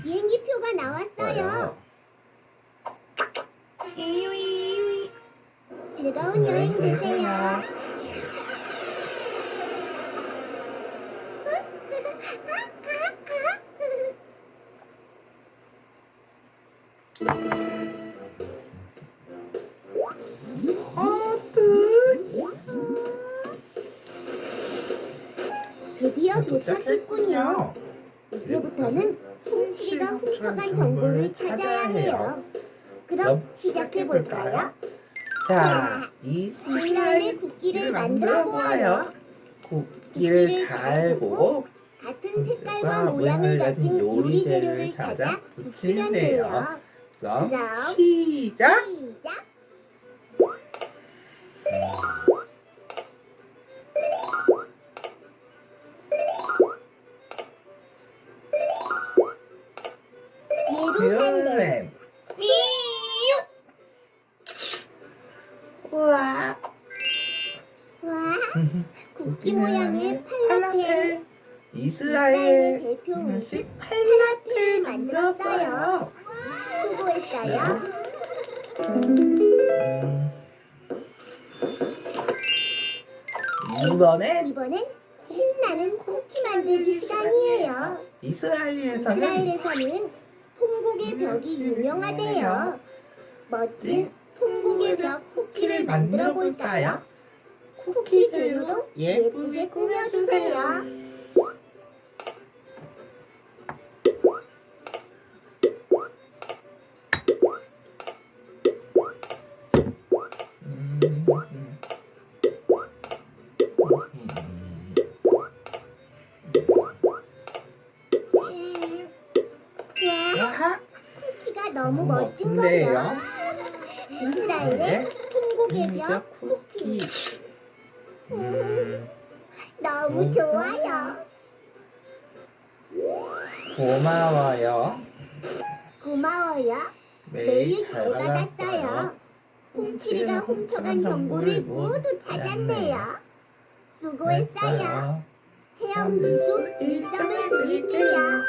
[SPEAKER 2] 비행기표가 나왔어요. 즐거운 여행 되세요. 드디어 도착했군요. 이제부터는 훔치기가 훔쳐간 정보를 찾아야 해요. 그럼 시작해볼까요?
[SPEAKER 1] 자, 이스라엘 국기를 만들어 보아요. 국기를 잘 보고
[SPEAKER 2] 같은 색깔과 모양을 가진 요리 재료를 찾아 붙이면 돼요.
[SPEAKER 1] 그럼
[SPEAKER 2] 그럼
[SPEAKER 1] 시작!
[SPEAKER 2] 시작! 예루살렘.
[SPEAKER 1] 예루살렘. 우와.
[SPEAKER 2] 와, 국기 모양의 팔라펠.
[SPEAKER 1] 팔라펠.
[SPEAKER 2] 이스라엘
[SPEAKER 1] 이스라엘
[SPEAKER 2] 대표 음식
[SPEAKER 1] 음식 팔라펠 만들었어요.
[SPEAKER 2] 수고했어요.
[SPEAKER 1] 이번엔
[SPEAKER 2] 신나는 쿠키 만들기 시간이에요.
[SPEAKER 1] 이스라엘에서는
[SPEAKER 2] 이스라엘에서는 통곡의 벽이 유명하대요. 멋진 통곡의 벽 쿠키를 만들어 볼까요? 쿠키 재료로 예쁘게 꾸며주세요. 와, 쿠키가 너무 멋진 거예요. 이스라엘의 통곡의 벽 쿠키. 너무 좋아요.
[SPEAKER 1] 고마워요.
[SPEAKER 2] 고마워요. 매일 잘 받았어요. 훔치기가 훔쳐간 정보를 모두 찾았네요. 수고했어요. 체험 지수 1점을 드릴게요.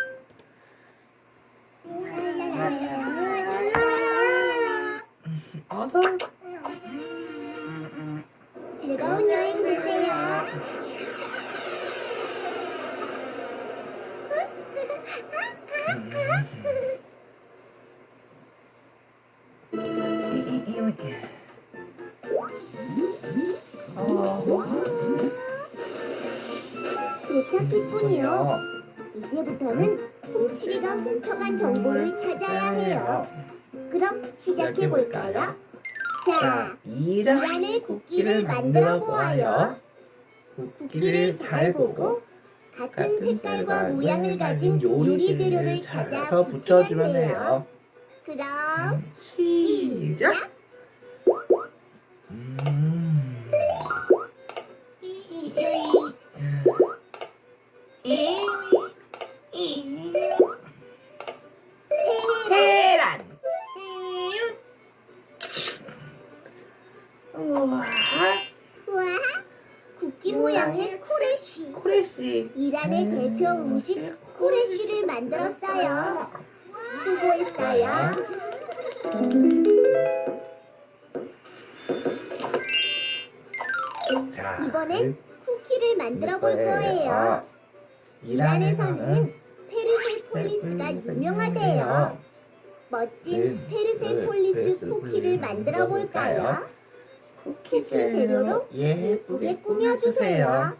[SPEAKER 1] 어서
[SPEAKER 2] 즐거운 여행 되세요. 도착했군요. 이제부터는 훔치기가 훔쳐간 정보를 찾아야 해요. 그럼 시작해볼까요? 자,
[SPEAKER 1] 이란의 국기를 만들어 보아요. 국기를 잘 보고
[SPEAKER 2] 같은 색깔과 모양을 가진 요리 재료를 찾아서 붙여주면 돼요. 그럼
[SPEAKER 1] 시작! 계란. 우와,
[SPEAKER 2] 와, 쿠키 모양의 코레시.
[SPEAKER 1] 코레시.
[SPEAKER 2] 이란의 대표 음식 코레시를 만들었어요. 수고했어요.
[SPEAKER 1] 자,
[SPEAKER 2] 이번엔 쿠키를 만들어 볼 거예요. 이란에서는 페르세폴리스가 유명하대요. 멋진 페르세폴리스 쿠키를 만들어 볼까요? 쿠키 재료로 예쁘게 꾸며주세요.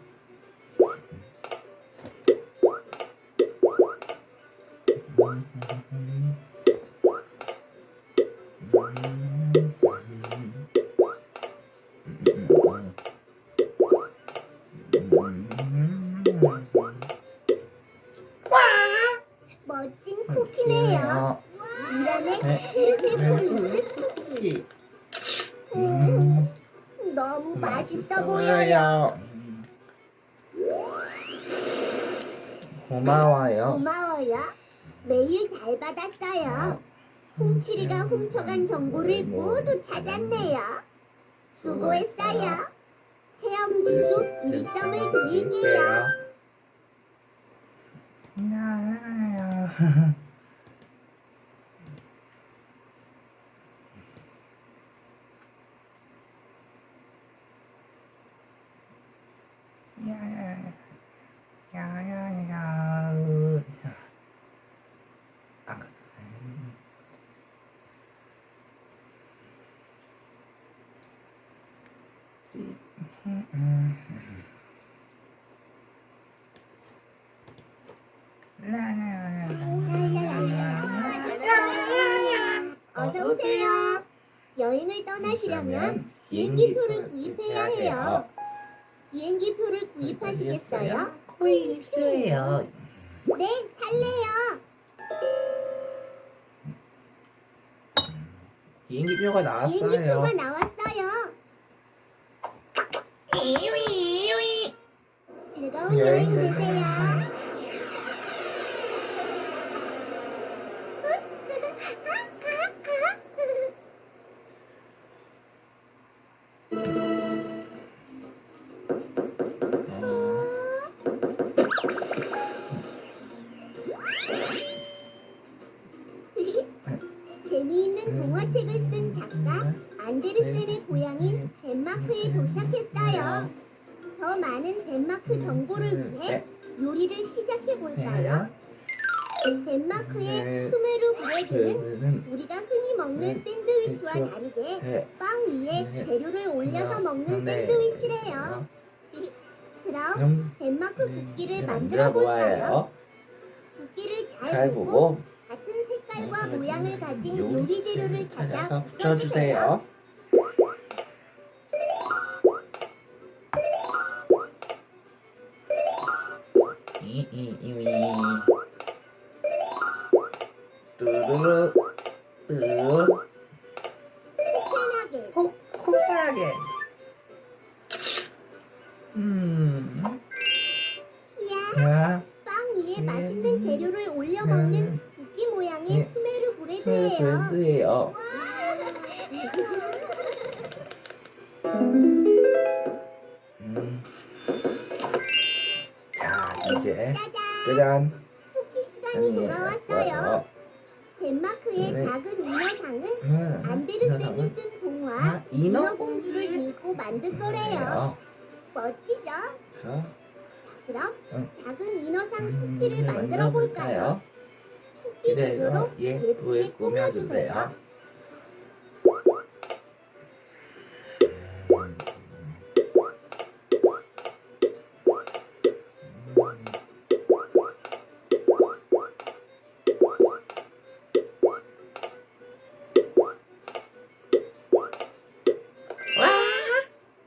[SPEAKER 2] 멋진 쿠키네요. 이란의 페르세폴리스 쿠키. 너무 맛있어 보여요.
[SPEAKER 1] 고마워요.
[SPEAKER 2] 고마워요. 매일 잘 받았어요. 훔치리가 훔쳐간 정보를 모두 찾았네요. 수고했어요. 체험 지수 1점을 드릴게요. 어서 오세요. 여행을 떠나시려면 비행기표를 구입해야 해요. 비행기표를 구입하시겠어요?
[SPEAKER 1] 코인이 필요해요.
[SPEAKER 2] 네, 살래요.
[SPEAKER 1] 비행기표가
[SPEAKER 2] 비행기표가
[SPEAKER 1] 나왔어요.
[SPEAKER 2] 나왔어요. 즐거운
[SPEAKER 1] 여행
[SPEAKER 2] 여행 되세요. 재미있는 동화책을 쓴 작가 안데르센의 고향인 덴마크에 도착했어요. 더 많은 덴마크 정보를 위해 요리를 시작해 볼까요? 덴마크의 크메르 브레드는 우리가 흔히 먹는 샌드위치와 다르게 빵 위에 재료를 올려서 먹는 샌드위치래요. 그럼 덴마크 국기를 만들어 볼까요? 국기를 잘 보고 같은 색깔과 모양을 가진 요리 재료를 찾아 붙여주세요.
[SPEAKER 1] 뚜루루 뚜루
[SPEAKER 2] 코펜하겐,
[SPEAKER 1] 코펜하겐.
[SPEAKER 2] 이야,
[SPEAKER 1] 야,
[SPEAKER 2] 빵 위에 맛있는 재료를 올려 먹는 국기 모양의 크메르 브레드예요.
[SPEAKER 1] 스웨브랜드예요. 자, 이제
[SPEAKER 2] 짜잔!
[SPEAKER 1] 짜잔.
[SPEAKER 2] 쿠키 시간이 돌아왔어요. 덴마크의 작은 인어상은 안데르센이 쓴 동화 인어공주를 읽고 만든 거래요. 멋지죠?
[SPEAKER 1] 자,
[SPEAKER 2] 그럼 작은 인어상 쿠키를 만들어 볼까요? 쿠키 재료로 예쁘게 꾸며주세요.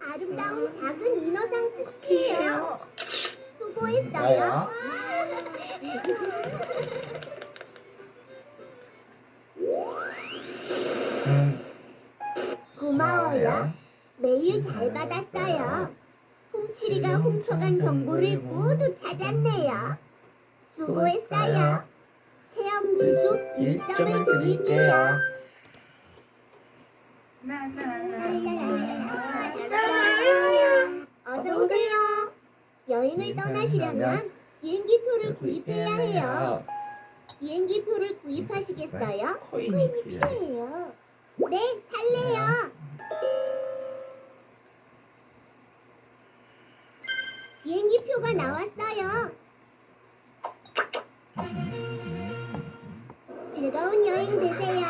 [SPEAKER 2] 아름다운 작은 인어상 쿠키예요. 수고했어요. 고마워요. 메일 잘 받았어요. 훔치리가 훔쳐간 정보를 모두 찾았네요. 수고했어요. 체험 지수 1점을 드릴게요. 어서 오세요. 여행을 떠나시려면 비행기표를 구입해야 해요. 비행기표를 구입하시겠어요?
[SPEAKER 1] 코인이 필요해.
[SPEAKER 2] 필요해요. 네, 살래요. 비행기표가 나왔어요. 즐거운 여행 되세요.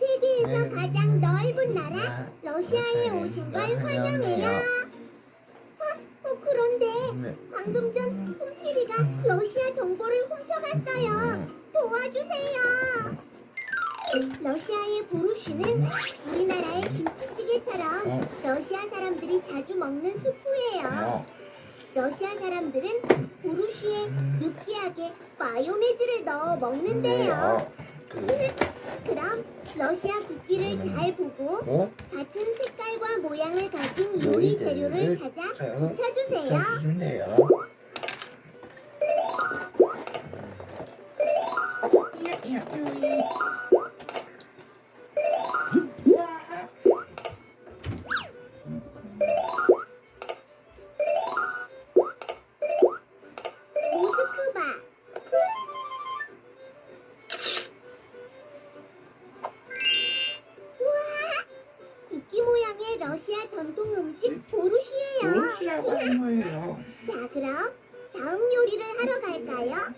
[SPEAKER 2] 세계에서 가장 넓은 나라 러시아에 오신 걸 환영해요. 그런데 방금 전 훔치리가 러시아 정보를 훔쳐갔어요. 도와주세요. 러시아의 보루시는 우리나라의 김치찌개처럼 러시아 사람들이 자주 먹는 수프예요. 러시아 사람들은 보루시에 느끼하게 마요네즈를 넣어 먹는데요. 그럼 러시아 국기를 잘 보고
[SPEAKER 1] 어?
[SPEAKER 2] 같은 색깔과 모양을 가진 요리 재료를 찾아 붙여주세요.
[SPEAKER 1] 붙여주시면 돼요.
[SPEAKER 2] 모스크바. 우와! 국기 모양의 러시아 전통 음식 보루시예요.
[SPEAKER 1] 무엇이라고 하는 거예요?
[SPEAKER 2] 자, 그럼 다음 요리를 하러 갈까요?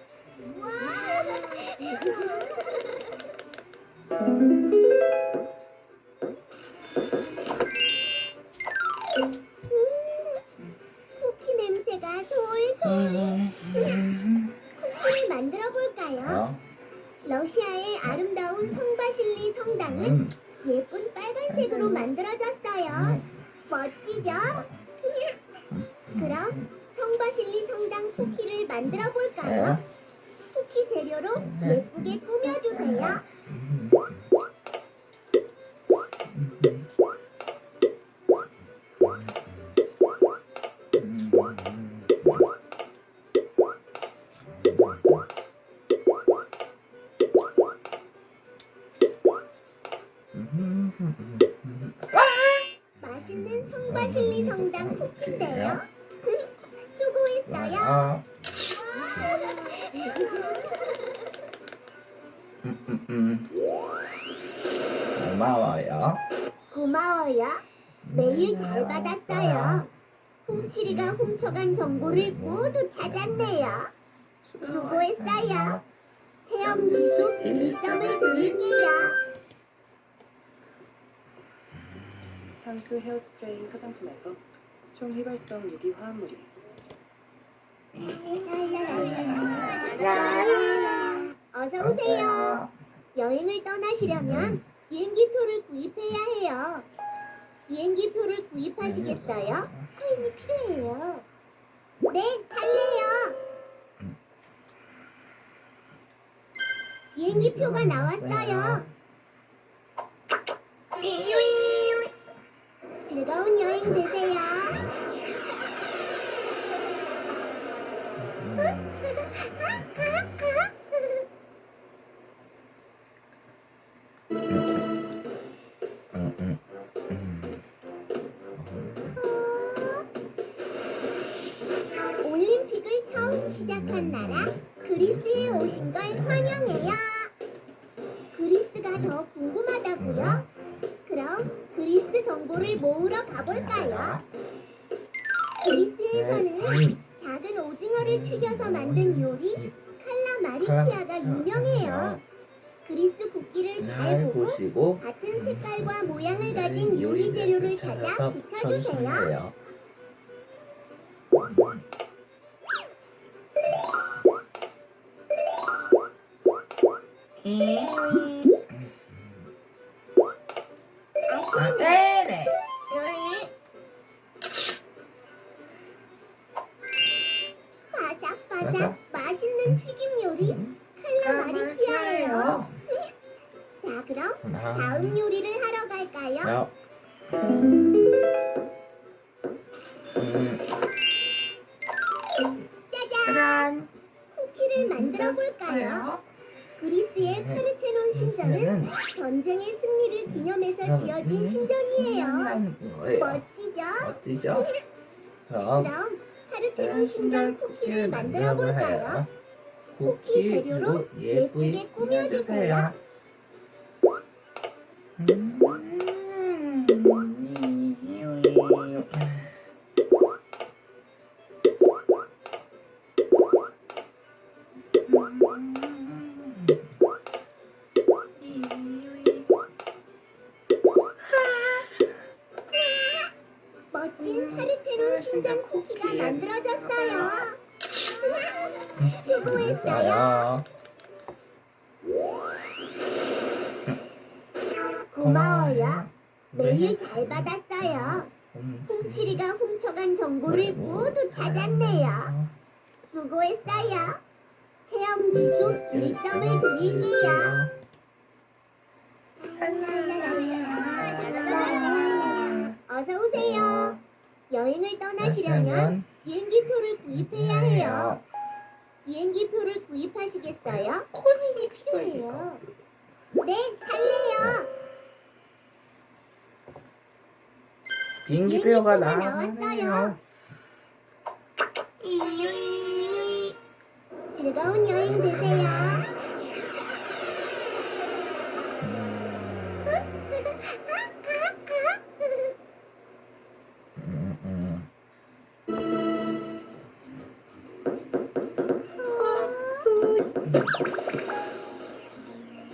[SPEAKER 2] 쿠키 냄새가 솔솔. 쿠키를 만들어 볼까요? 러시아의 아름다운 성바실리 성당은 예쁜 빨간색으로 만들어졌어요. 멋지죠? 그럼 성바실리 성당 쿠키를 만들어 볼까요? 쿠키 재료로 예쁘게 꾸며주세요. 맛있는 성바실리 성당 쿠키인데요. 수고했어요.
[SPEAKER 1] 고마워요.
[SPEAKER 2] 고마워요. 메일 잘 받았어요. 훔치리가 훔쳐간 정보를 모두 찾았네요. 수고했어요. 체험 숲 1점을 드릴게요.
[SPEAKER 6] 향수 헤어스프레이 화장품에서 총휘발성 유기 화합물이
[SPEAKER 2] 어서 오세요. 여행을 떠나시려면 비행기표를 구입해야 해요. 비행기표를 구입하시겠어요? 코인이 필요해요. 네, 살래요. 비행기표가 나왔어요. 즐거운 여행 되세요. 올림픽을 처음 시작한 나라 그리스에 오신 걸 환영해요. 그리스가 더 궁금하다고요? 그럼 그리스 정보를 모으러 가볼까요? 그리스에서는 작은 오징어를 튀겨서 만든 요리 칼라마리키아가 유명해요. 그리스 국기를 잘 보고
[SPEAKER 1] 보시고
[SPEAKER 2] 같은 색깔과 모양을 가진 요리 재료를 찾아 붙여주세요.
[SPEAKER 1] 돼요. 네네.
[SPEAKER 2] 바삭바삭 맛있는 튀김 요리 칼라마리키아예요. 자, 그럼 다음 요리를 하러 갈까요? 짜잔! 쿠키를 만들어 볼까요? 그리스의 파르테논 신전은 전쟁의 승리를 기념해서 지어진 신전이에요. 멋지죠?
[SPEAKER 1] 멋지죠? 그럼
[SPEAKER 2] 그럼 파르테논 신전 쿠키를 만들어 볼까요? 쿠키 재료로 예쁘게 꾸며주세요. 멋진 파르테논 신전 쿠키가 만들어졌어요. 수고했어요. 고마워요. 메일 잘 받았어요. 훔치리가 훔쳐간 정보를 모두 찾았네요. 수고했어요. 체험 지수 1점을 드릴게요. 어서 오세요. 여행을 떠나시려면 비행기표를 구입해야 해요. 비행기표를 구입하시겠어요? 코인이 필요해요. 네, 살래요.
[SPEAKER 1] 비행기표가
[SPEAKER 2] 나왔어요.
[SPEAKER 1] 나왔어요.
[SPEAKER 2] 즐거운 여행 되세요.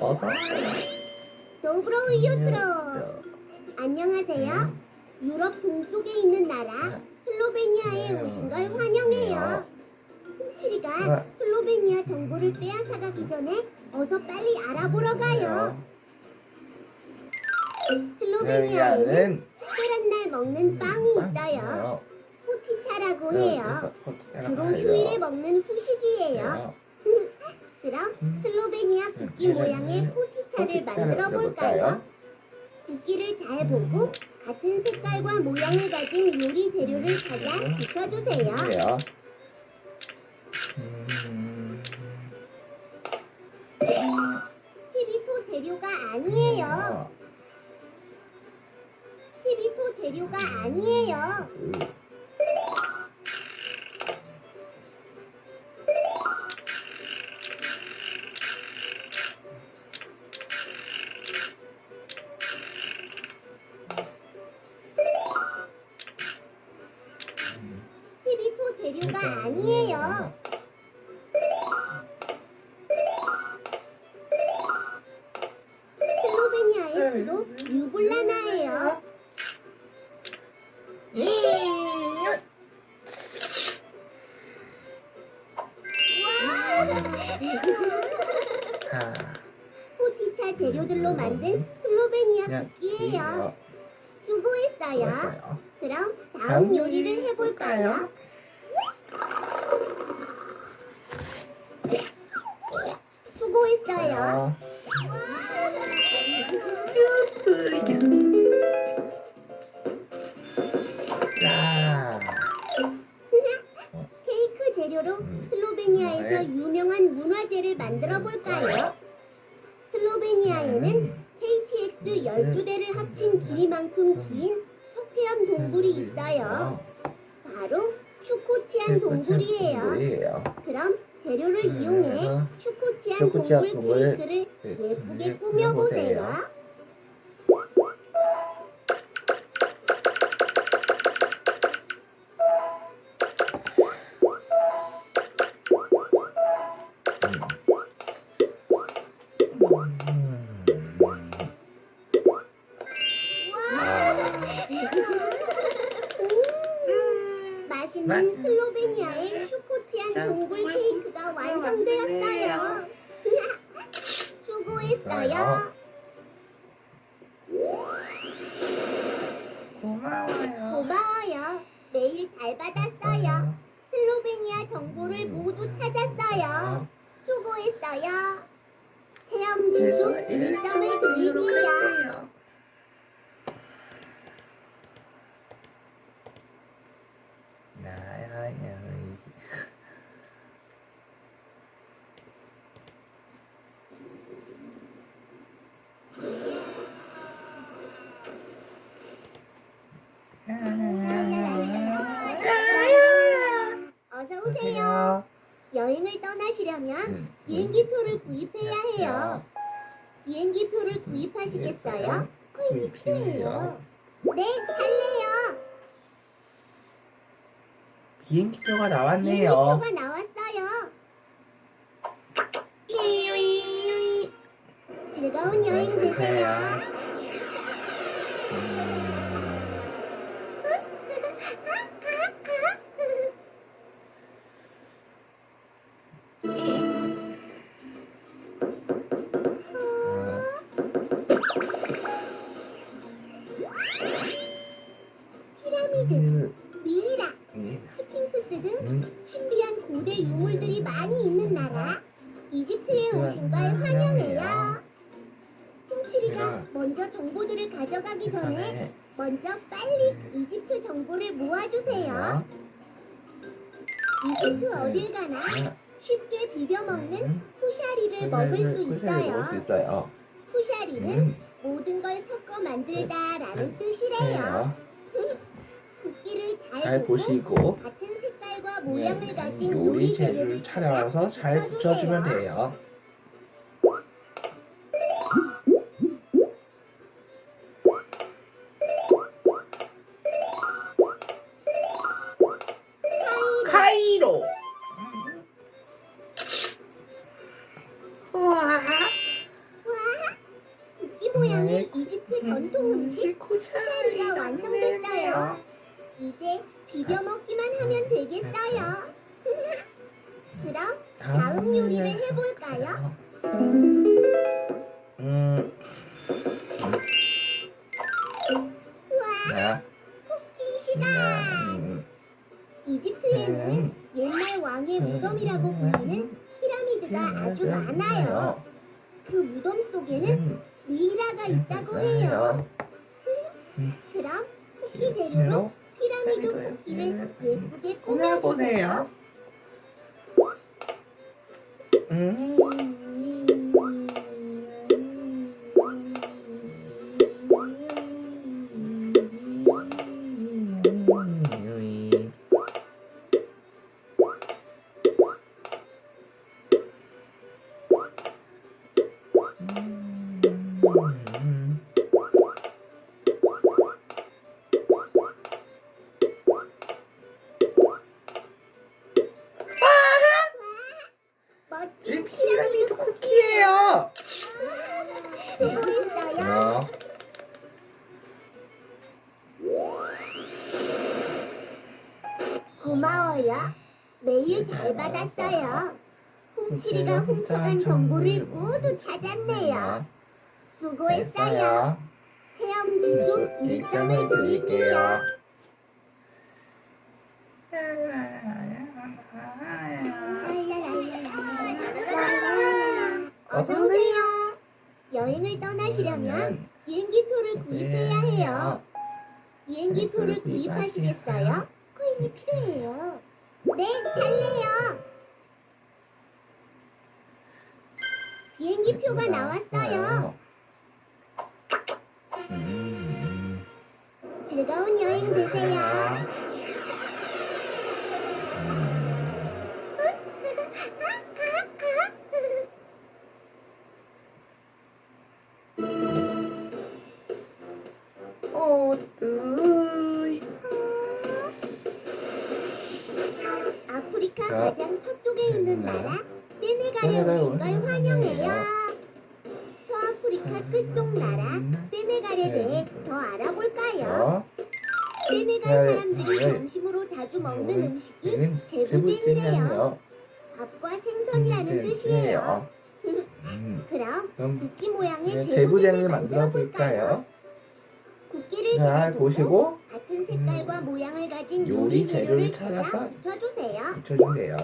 [SPEAKER 1] 어서
[SPEAKER 2] 도브로이오트로. 안녕하세요. 유럽 동쪽에 있는 나라 슬로베니아에 오신 걸 환영해요. 훔치리가 슬로베니아 정보를 빼앗아가기 전에 어서 빨리 알아보러 가요. 슬로베니아에는 특별한 날 먹는 빵이 있어요. 포티차라고 해요. 주로 휴일에 먹는 후식이에요. 그럼 슬로베니아 국기 모양의 포티차를 만들어 볼까요? 국기를 잘 보고 같은 색깔과 모양을 가진 요리 재료를 찾아 붙여주세요.
[SPEAKER 1] 그래요.
[SPEAKER 2] 12호 재료가 아니에요. 12호 재료가 아니에요. 재료가 아니에요. 슬로베니아의 수도 류블라나예요. 포티차 재료들로 만든 슬로베니아 국기예요. 수고했어요. 그럼 다음 요리를 해볼까요? 수고했어요.
[SPEAKER 1] 자,
[SPEAKER 2] 케이크 재료로 슬로베니아에서 유명한 문화재를 만들어 볼까요? 슬로베니아에는 KTX 12대를 합친 길이만큼 긴 석회암 동굴이 있어요. 바로 슈코치안 동굴이에요. 그럼 재료를 이용해 슈코치안 동굴 케이크를 예쁘게 꾸며보세요. 맛있는 슬로베니아의 슈코치안 동굴 케이크가 완성되었어요. 수고했어요. 고마워요. 메일 잘 받았어요. 슬로베니아 정보를 모두 찾았어요. 수고했어요. 체험 지수 1점을 드릴게요. 어서 오세요. 여행을 떠나시려면 비행기표를 구입해야 해요. 비행기표를 구입하시겠어요? 코인이 필요해요. 네, 살래요.
[SPEAKER 1] 비행기표가 나왔네요.
[SPEAKER 2] 비행기표가 나왔어요. 즐거운 여행 되세요. 피라미드, 미이라, 스핑크스 등 신비한 고대 유물들이 많이 있는 나라 이집트에 오신 걸 환영해요. 홍칠이가 먼저 정보들을 가져가기 전에 먼저 빨리 이집트 정보를 모아주세요. 이집트 어딜 가나 쉽게 비벼 먹는 쿠샤리를 먹을 수 있어요. 쿠샤리는 모든 걸 섞어 만들다라는 뜻이래요. 국기를 잘 보시고 같은 색깔과 모양을 가진
[SPEAKER 1] 요리 재료를 찾아와서 잘 붙여주면 돼요. 카이로. 우와.
[SPEAKER 2] 국기 모양의 이집트 전통 음식
[SPEAKER 1] 쿠샤리가
[SPEAKER 2] 쿠샤리가 완성됐어요. 이제 비벼 먹기만 하면 되겠어요. 그럼 다음 요리를 해볼까요? 우와, 쿠키 시다! 이집트에는 옛날 왕의 무덤이라고 불리는 피라미드가 아주 많아요. 그 무덤 속에는 미이라가 있다고 해요. 그럼 쿠키 재료로 피라미드 쿠키를 예쁘게 꾸며보세요. 멋진
[SPEAKER 1] 피라미드 쿠키예요.
[SPEAKER 2] 수고했어요. 고마워요. 매일 잘 받았어요. 홍칠이가 훔쳐간 정보를 모두 찾았네요. 수고했어요. 체험 지수 1점을 드릴게요. 어서 오세요. 여행을 떠나시려면 비행기표를 구입해야 해요. 비행기표를 구입하시겠어요? 코인이 필요해요. 네, 할래요. 비행기표가 나왔어요. 즐거운 여행 되세요. 아프리카 가장 서쪽에 있는 나라 세네갈에 오신 걸 환영해요. 서아프리카 끝쪽 나라 세네갈에 대해 더 알아볼까요? 세네갈 사람들이 점심으로 자주 먹는 음식이 제부제리예요. 밥과 생선이라는 뜻이에요. 그럼 국기 모양의 제부제리를 만들어 볼까요? 국기를 잘 보시고 같은 색깔과 모양을 가진 요리 재료를 찾아서 붙여주세요.
[SPEAKER 1] 붙여준대요.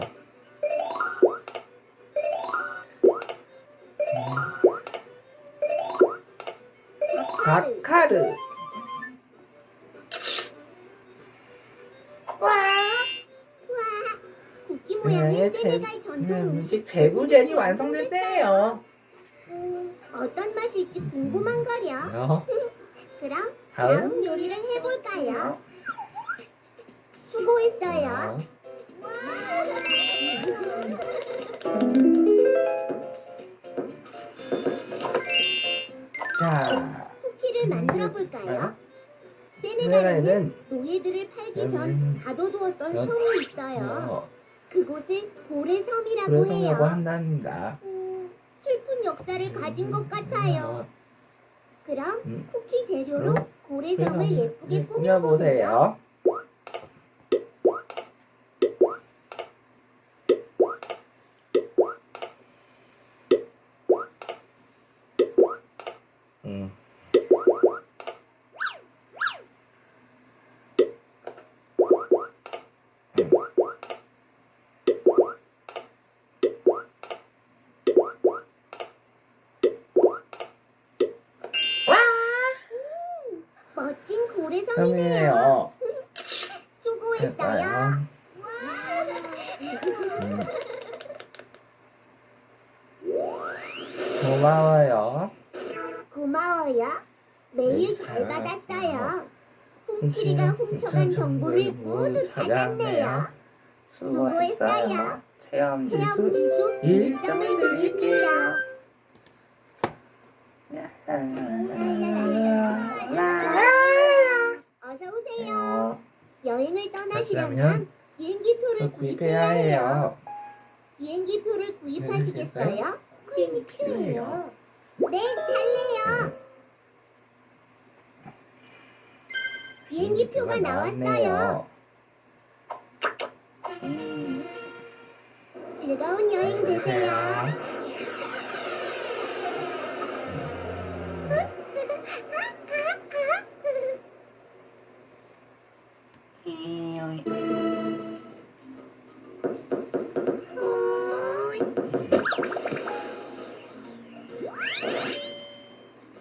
[SPEAKER 1] 다카르. 와.
[SPEAKER 2] 국기 모양의 세네갈 전통
[SPEAKER 1] 음식 제부제리 완성됐대요.
[SPEAKER 2] 어떤 맛일지 궁금한거려. 그럼 다음 요리를 해볼까요? 수고했어요.
[SPEAKER 1] 자,
[SPEAKER 2] 쿠키를 만들어 볼까요? 세네갈에는
[SPEAKER 1] 세네갈에는
[SPEAKER 2] 노예들을 팔기 전 가둬두었던 섬이 있어요. 그곳을 고래섬이라고
[SPEAKER 1] 고래섬이라고
[SPEAKER 2] 해요.
[SPEAKER 1] 한답니다.
[SPEAKER 2] 슬픈 역사를 가진 것 같아요. 그럼 쿠키 재료로 고래섬을 예쁘게 꾸며보세요.
[SPEAKER 1] 꾸며보세요.
[SPEAKER 2] 모래성이네요.
[SPEAKER 1] 섬이에요.
[SPEAKER 2] 수고했어요.
[SPEAKER 1] 됐어요. 고마워요.
[SPEAKER 2] 고마워요. 메일
[SPEAKER 1] 잘
[SPEAKER 2] 잘 받았어요.
[SPEAKER 1] 받았어요.
[SPEAKER 2] 훔치리가 훔쳐간 정보를 모두 찾았네요.
[SPEAKER 1] 수고했어요. 체험
[SPEAKER 2] 체험
[SPEAKER 1] 지수
[SPEAKER 2] 지수
[SPEAKER 1] 1점을
[SPEAKER 2] 1점을
[SPEAKER 1] 드릴게요.
[SPEAKER 2] 어서 오세요. 여행을 떠나시려면
[SPEAKER 1] 가시려면
[SPEAKER 2] 비행기표를
[SPEAKER 1] 구입해야 해요.
[SPEAKER 2] 비행기표를 구입하시겠어요? 코인이 필요해요.
[SPEAKER 1] 필요해요.
[SPEAKER 2] 네, 살래요. 비행기표가 나왔어요. 즐거운 여행 되세요.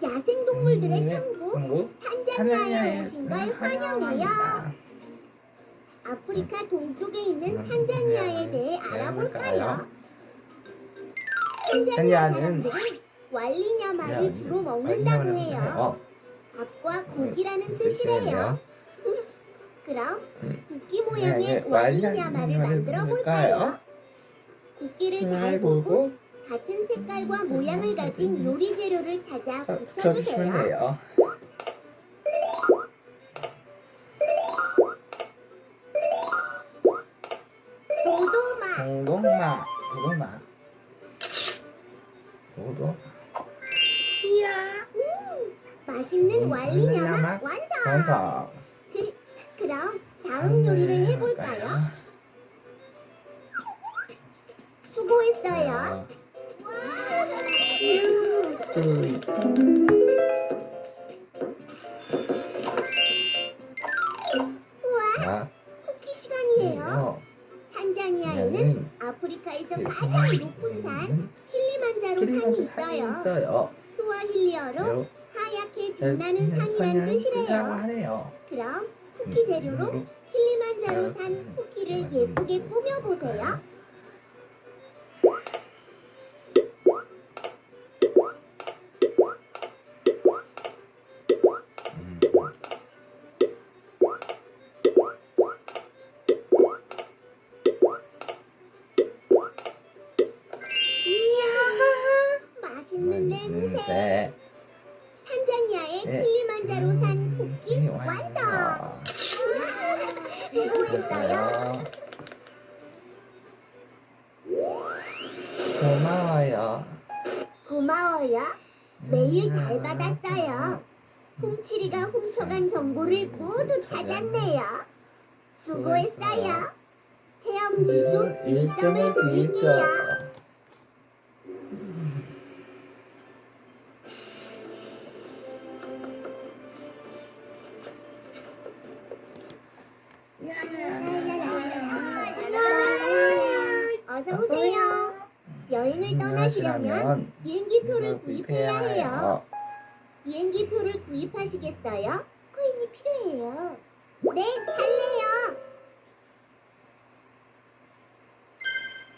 [SPEAKER 2] 야생동물들의 천국
[SPEAKER 1] 한국
[SPEAKER 2] 탄자니아에 오신 걸 환영해요.
[SPEAKER 1] 환영합니다.
[SPEAKER 2] 아프리카 동쪽에 있는 탄자니아에 대해 알아볼까요? 탄자니아
[SPEAKER 1] 탄자니아는
[SPEAKER 2] 사람들은 왈리냐마를 주로 먹는다고 해요. 밥과 고기라는 뜻이래요. 그럼 국기 모양의 왈리냐마를 만들어 볼까요? 국기를 잘 보고 같은 색깔과 모양을 가진 요리 재료를 찾아
[SPEAKER 1] 붙여주시면
[SPEAKER 2] 붙여주세요.
[SPEAKER 1] 돼요.
[SPEAKER 2] 도도마,
[SPEAKER 1] 도도마, 도도.
[SPEAKER 2] 맛있는 왈리냐마 완성.
[SPEAKER 1] 완성.
[SPEAKER 2] 그럼 다음 요리를 해볼까요? 수고했어요. 우와, 쿠키 시간이에요. 탄자니아에는 아프리카에서 가장 높은 산 킬리만자로 산이 있어요. 스와힐리어로 하얗게 빛나는 산이란 뜻이래요.
[SPEAKER 1] 하네요.
[SPEAKER 2] 그럼 쿠키 재료로 킬리만자로 산 쿠키를 예쁘게 꾸며보세요. 맛있는 냄새. 탄자니아의 킬리만자로 산 쿠키 완성. 수고했어요.
[SPEAKER 1] 고마워요.
[SPEAKER 2] 고마워요. 메일 잘 받았어요. 훔치리가 훔쳐간 정보를 모두 찾았네요. 수고했어요. 체험 지수 1점을 드릴게요. 어서 오세요. 여행을 떠나시려면 비행기표를 구입해야 해요. 비행기표를 구입하시겠어요? 코인이 필요해요. 네, 살래요.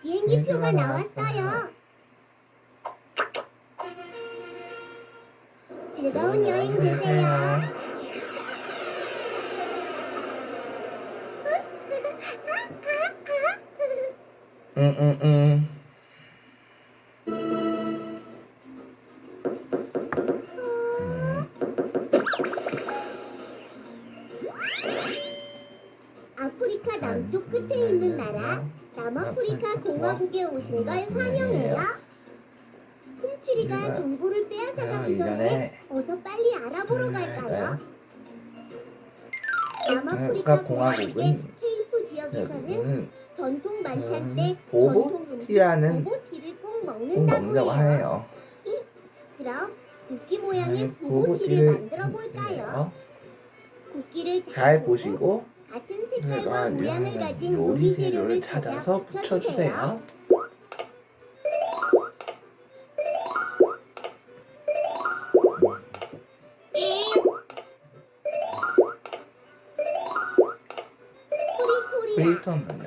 [SPEAKER 2] 비행기표가 나왔어요. 즐거운 여행 되세요.
[SPEAKER 1] 응.
[SPEAKER 2] 아프리카 남쪽 끝에 있는 나라 남아프리카 공화국에 오신 걸 환영해요. 훔치리가 정보를 빼앗아가기 전에 어서 빨리 알아보러 갈까요? 남아프리카 공화국의 케이프 지역에서는 전통 반찬 때 전통 음식
[SPEAKER 1] 보보티아는
[SPEAKER 2] 보보티를 꼭
[SPEAKER 1] 꼭
[SPEAKER 2] 먹는다고
[SPEAKER 1] 먹는다고
[SPEAKER 2] 해요.
[SPEAKER 1] 하네요.
[SPEAKER 2] 그럼 국기 모양의 보보티를 만들어 볼까요? 국기를
[SPEAKER 1] 잘 보시고
[SPEAKER 2] 같은 색깔과 모양을 가진 요리 재료를 찾아서 붙여주세요.
[SPEAKER 1] 웨이터는 뭐냐?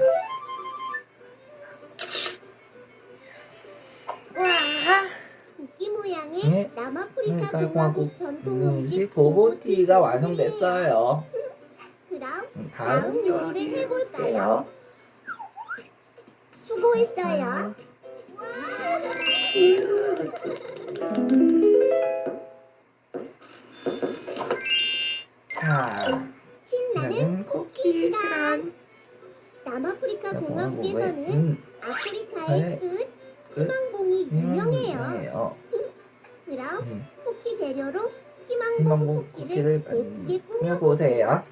[SPEAKER 2] 국기 모양의
[SPEAKER 1] 네.
[SPEAKER 2] 남아프리카
[SPEAKER 1] 그러니까
[SPEAKER 2] 공화국 전통
[SPEAKER 1] 음식 보보티가 완성됐어요.
[SPEAKER 2] 그럼
[SPEAKER 1] 다음 요리를 해볼게요.
[SPEAKER 2] 수고했어요.
[SPEAKER 1] 자,
[SPEAKER 2] 신나는
[SPEAKER 1] 나는 쿠키 시간.
[SPEAKER 2] 남아프리카
[SPEAKER 1] 뭐,
[SPEAKER 2] 공화국에서는 아프리카의 끝 희망봉이 유명해요.
[SPEAKER 1] 유명해요.
[SPEAKER 2] 그럼 쿠키 재료로 희망봉
[SPEAKER 1] 희망봉
[SPEAKER 2] 쿠키를
[SPEAKER 1] 쿠키를
[SPEAKER 2] 예쁘게
[SPEAKER 1] 꾸며보세요.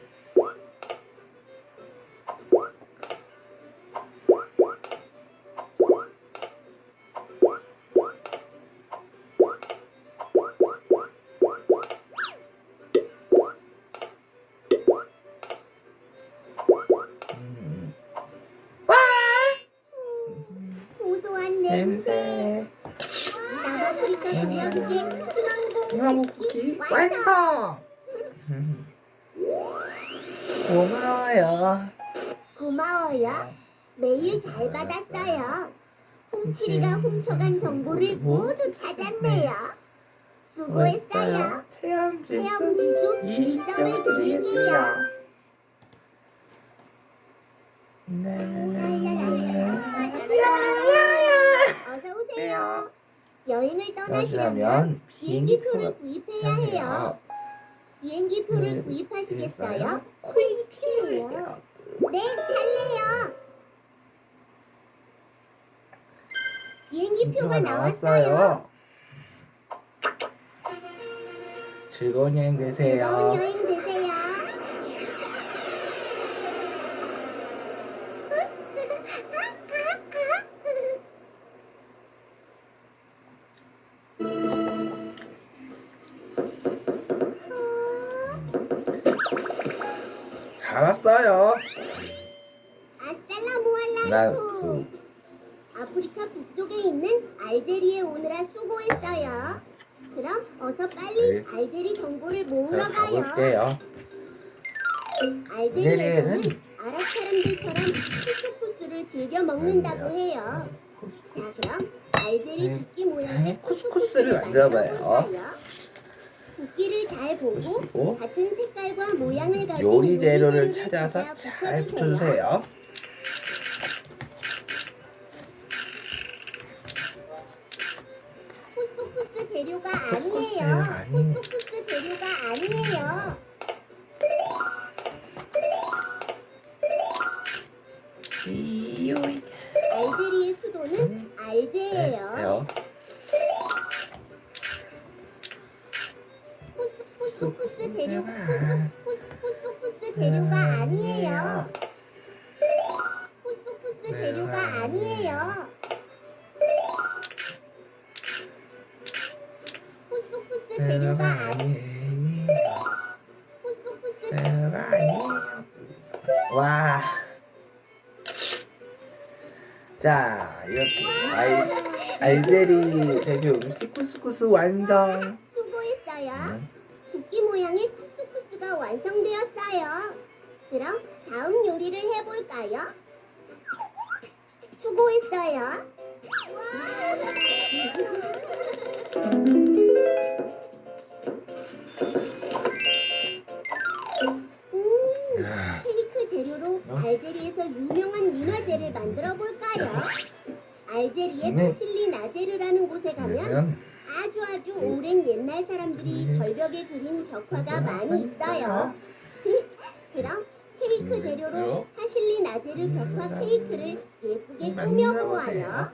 [SPEAKER 2] 고소한 냄새.
[SPEAKER 1] 냄새.
[SPEAKER 2] 남아프리카 공화국의 희망봉
[SPEAKER 1] 희망봉 쿠키 완성! 고마워요.
[SPEAKER 2] 고마워요. 메일 잘 받았어요. 훔치리가 훔쳐간 정보를 모두 찾았네요. 수고했어요.
[SPEAKER 1] 체험 지수
[SPEAKER 2] 체험 지수
[SPEAKER 1] 1점
[SPEAKER 2] 1점을
[SPEAKER 1] 드리겠습니다.
[SPEAKER 2] 드릴게요. 어서 오세요. 여행을 떠나시려면
[SPEAKER 1] 떠나시려면
[SPEAKER 2] 비행기표를
[SPEAKER 1] 비행기표가
[SPEAKER 2] 구입해야 해요. 비행기표를 구입하시겠어요?
[SPEAKER 1] 퀴즈요.
[SPEAKER 2] 네, 할래요. 비행기표가 나왔어요.
[SPEAKER 1] 즐거운 여행
[SPEAKER 2] 즐거운
[SPEAKER 1] 되세요.
[SPEAKER 2] 여행 되세요.
[SPEAKER 1] 잘 왔어요.
[SPEAKER 2] 아살라무알라이쿠.
[SPEAKER 1] 나수.
[SPEAKER 2] 아프리카 북쪽에 있는 알제리에 오느라 수고했어요. 그럼 어서 빨리
[SPEAKER 1] 네.
[SPEAKER 2] 알제리 정보를 모으러
[SPEAKER 1] 제가
[SPEAKER 2] 가요.
[SPEAKER 1] 가볼게요.
[SPEAKER 2] 알제리에서는
[SPEAKER 1] 알제리에는
[SPEAKER 2] 아랍 사람들처럼 쿠스쿠스를 즐겨 먹는다고 해요. 자, 그럼 알제리
[SPEAKER 1] 네.
[SPEAKER 2] 국기 모양의
[SPEAKER 1] 쿠스쿠스를
[SPEAKER 2] 쿠스쿠스를
[SPEAKER 1] 만들어봐요.
[SPEAKER 2] 만들어볼까요? 국기를 잘 보고
[SPEAKER 1] 보시고
[SPEAKER 2] 같은 색깔과 모양을 가진
[SPEAKER 1] 요리 재료를
[SPEAKER 2] 재료를
[SPEAKER 1] 찾아서
[SPEAKER 2] 찾아
[SPEAKER 1] 잘 붙여주세요.
[SPEAKER 2] 쿠스쿠스 재료가
[SPEAKER 1] 쿠스쿠스
[SPEAKER 2] 아니에요.
[SPEAKER 1] 아니-
[SPEAKER 2] 쿠스쿠스 재료가 아니에요.
[SPEAKER 1] 이요이.
[SPEAKER 2] 알제리의 수도는 알제예요.
[SPEAKER 1] 요.
[SPEAKER 2] 쿠스쿠스 재료
[SPEAKER 1] 쿠스쿠스가
[SPEAKER 2] 쿠스쿠스 재료가 아니에요. 쿠스쿠스 재료가 아니에요. 쿠스쿠스 재료가 아니에요. 쿠스쿠스
[SPEAKER 1] 재료가 아니에요. 와. 자, 이렇게 알제리 대표 음식 쿠스쿠스 완성.
[SPEAKER 2] 수고했어요. 국기 모양의 쿠스쿠스가 완성되었어요. 그럼 다음 요리를 해볼까요? 수고했어요. 케이크 재료로 알제리에서 유명한 민화제를 만들어 볼까요? 알제리의
[SPEAKER 1] 네.
[SPEAKER 2] 타실리 나제르라는 곳에 가면
[SPEAKER 1] 그러면
[SPEAKER 2] 아주 오랜 옛날 사람들이 절벽에 그린 벽화가 많이 있어요. 그럼 케이크 재료로 타실리 나제르 벽화 케이크를 예쁘게 꾸며보아요.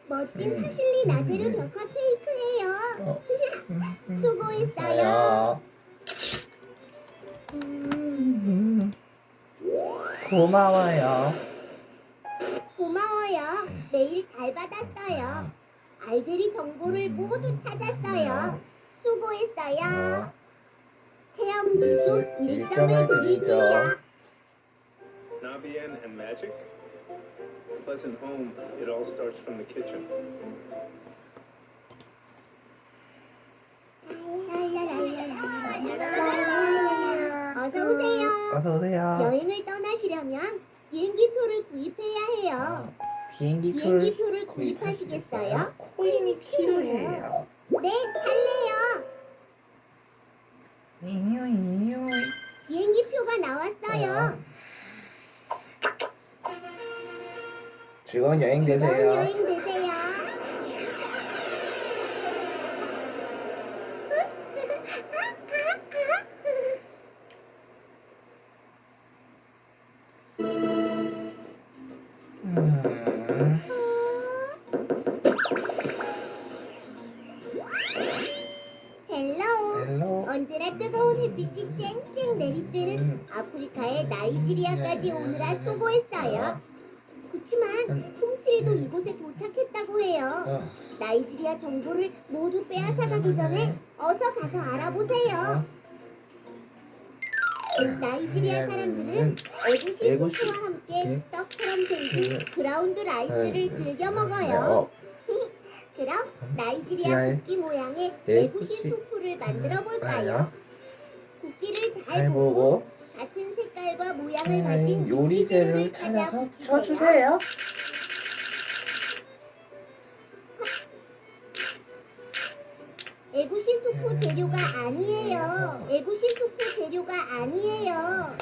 [SPEAKER 2] 멋진 타실리 나제르 벽화 케이크예요. 수고했어요.
[SPEAKER 1] 고마워요.
[SPEAKER 2] 고마워요. 메일 잘 받았어요. 알제리 정보를 모두 찾았어요. 수고했어요. 체험 기술 1점을 드릴게요.
[SPEAKER 7] Nabian and magic. Pleasant home. It all starts from the kitchen.
[SPEAKER 2] 어서 오세요.
[SPEAKER 1] 어서 오세요.
[SPEAKER 2] 여행을 떠나시려면 비행기표를 구입해야 해요.
[SPEAKER 1] 비행기표를
[SPEAKER 2] 비행기표를 구입하시겠어요?
[SPEAKER 1] 코인이 필요해요.
[SPEAKER 2] 네, 할래요. 비행기표가 나왔어요.
[SPEAKER 1] 즐거운 여행
[SPEAKER 2] 즐거운
[SPEAKER 1] 되세요.
[SPEAKER 2] 여행 되세요.
[SPEAKER 1] 음.
[SPEAKER 2] 헬로우.
[SPEAKER 1] 헬로.
[SPEAKER 2] 언제나 뜨거운 햇빛이 쨍쨍 내리쬐는 아프리카의 나이지리아까지 오느라 수고했어요. 그치만 훔치리도 이곳에 도착했다고 해요. 나이지리아 정보를 모두 빼앗아가기 전에 어서 가서 알아보세요. 나이지리아 사람들은 에구시
[SPEAKER 1] 에구시
[SPEAKER 2] 소스와 함께
[SPEAKER 1] 네.
[SPEAKER 2] 떡처럼 생긴 그라운드 라이스를
[SPEAKER 1] 네.
[SPEAKER 2] 즐겨 먹어요. 그럼 나이지리아
[SPEAKER 1] 지하에
[SPEAKER 2] 국기 모양의
[SPEAKER 1] 에구시
[SPEAKER 2] 에구시 수프를 만들어 볼까요? 국기를 잘
[SPEAKER 1] 잘
[SPEAKER 2] 보고
[SPEAKER 1] 보고
[SPEAKER 2] 같은 색깔과 모양을 가진
[SPEAKER 1] 요리 재료를 찾아서 쳐주세요.
[SPEAKER 2] 에구시 수프 재료가 아니에요. 에구시 수프 재료가 아니에요.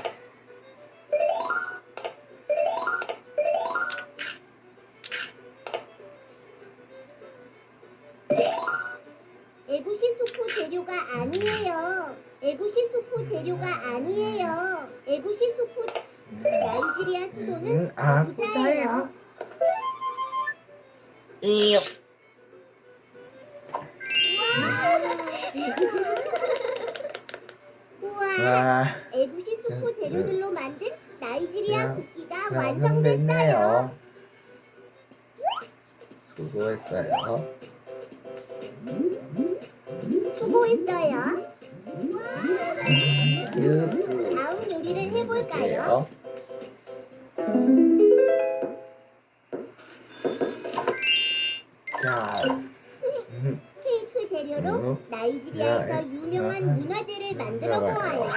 [SPEAKER 2] 에구시 수프 재료가 아니에요. 에구시 수프 재료가 아니에요. 에구시 수프 나이지리아 수도는 아부자예요.
[SPEAKER 1] 아부자예요. 이요.
[SPEAKER 2] 우와,
[SPEAKER 1] 와,
[SPEAKER 2] 에구시 수프 재료들로 만든 나이지리아
[SPEAKER 1] 야,
[SPEAKER 2] 국기가
[SPEAKER 1] 완성됐네요.
[SPEAKER 2] 완성됐어요.
[SPEAKER 1] 수고했어요.
[SPEAKER 2] 수고했어요.
[SPEAKER 1] 유튜브.
[SPEAKER 2] 다음 요리를 해볼까요?
[SPEAKER 1] 자,
[SPEAKER 2] 케이크 재료로 나이지리아에서 유명한 문화재를 만들어 보아요.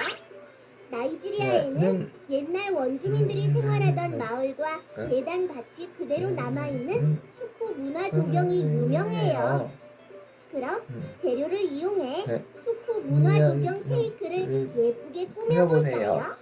[SPEAKER 2] 나이지리아에는 옛날 원주민들이 생활하던 마을과 대단 밭이 그대로 남아있는 수쿠 문화 조경이 유명해요. 그럼 재료를 이용해
[SPEAKER 1] 네.
[SPEAKER 2] 수쿠 문화 조경 케이크를 예쁘게 꾸며볼까요?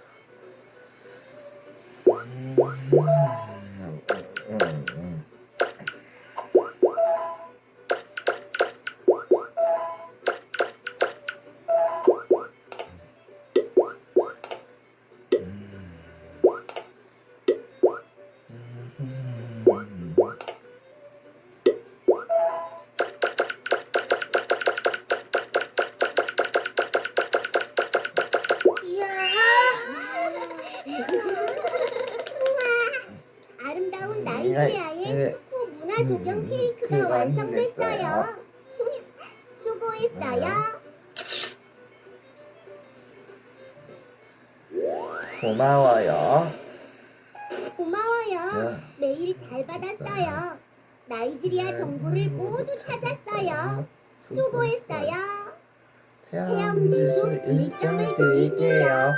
[SPEAKER 2] 아름다운 나이지리아의 수쿠 문화 조경 케이크가 완성됐어요. 수고했어요.
[SPEAKER 1] 고마워요.
[SPEAKER 2] 고마워요. 메일 잘 받았어요. 나이지리아 정보를 모두 찾았어요. 수고했어요.
[SPEAKER 1] 체험 기술 1점을 드릴게요.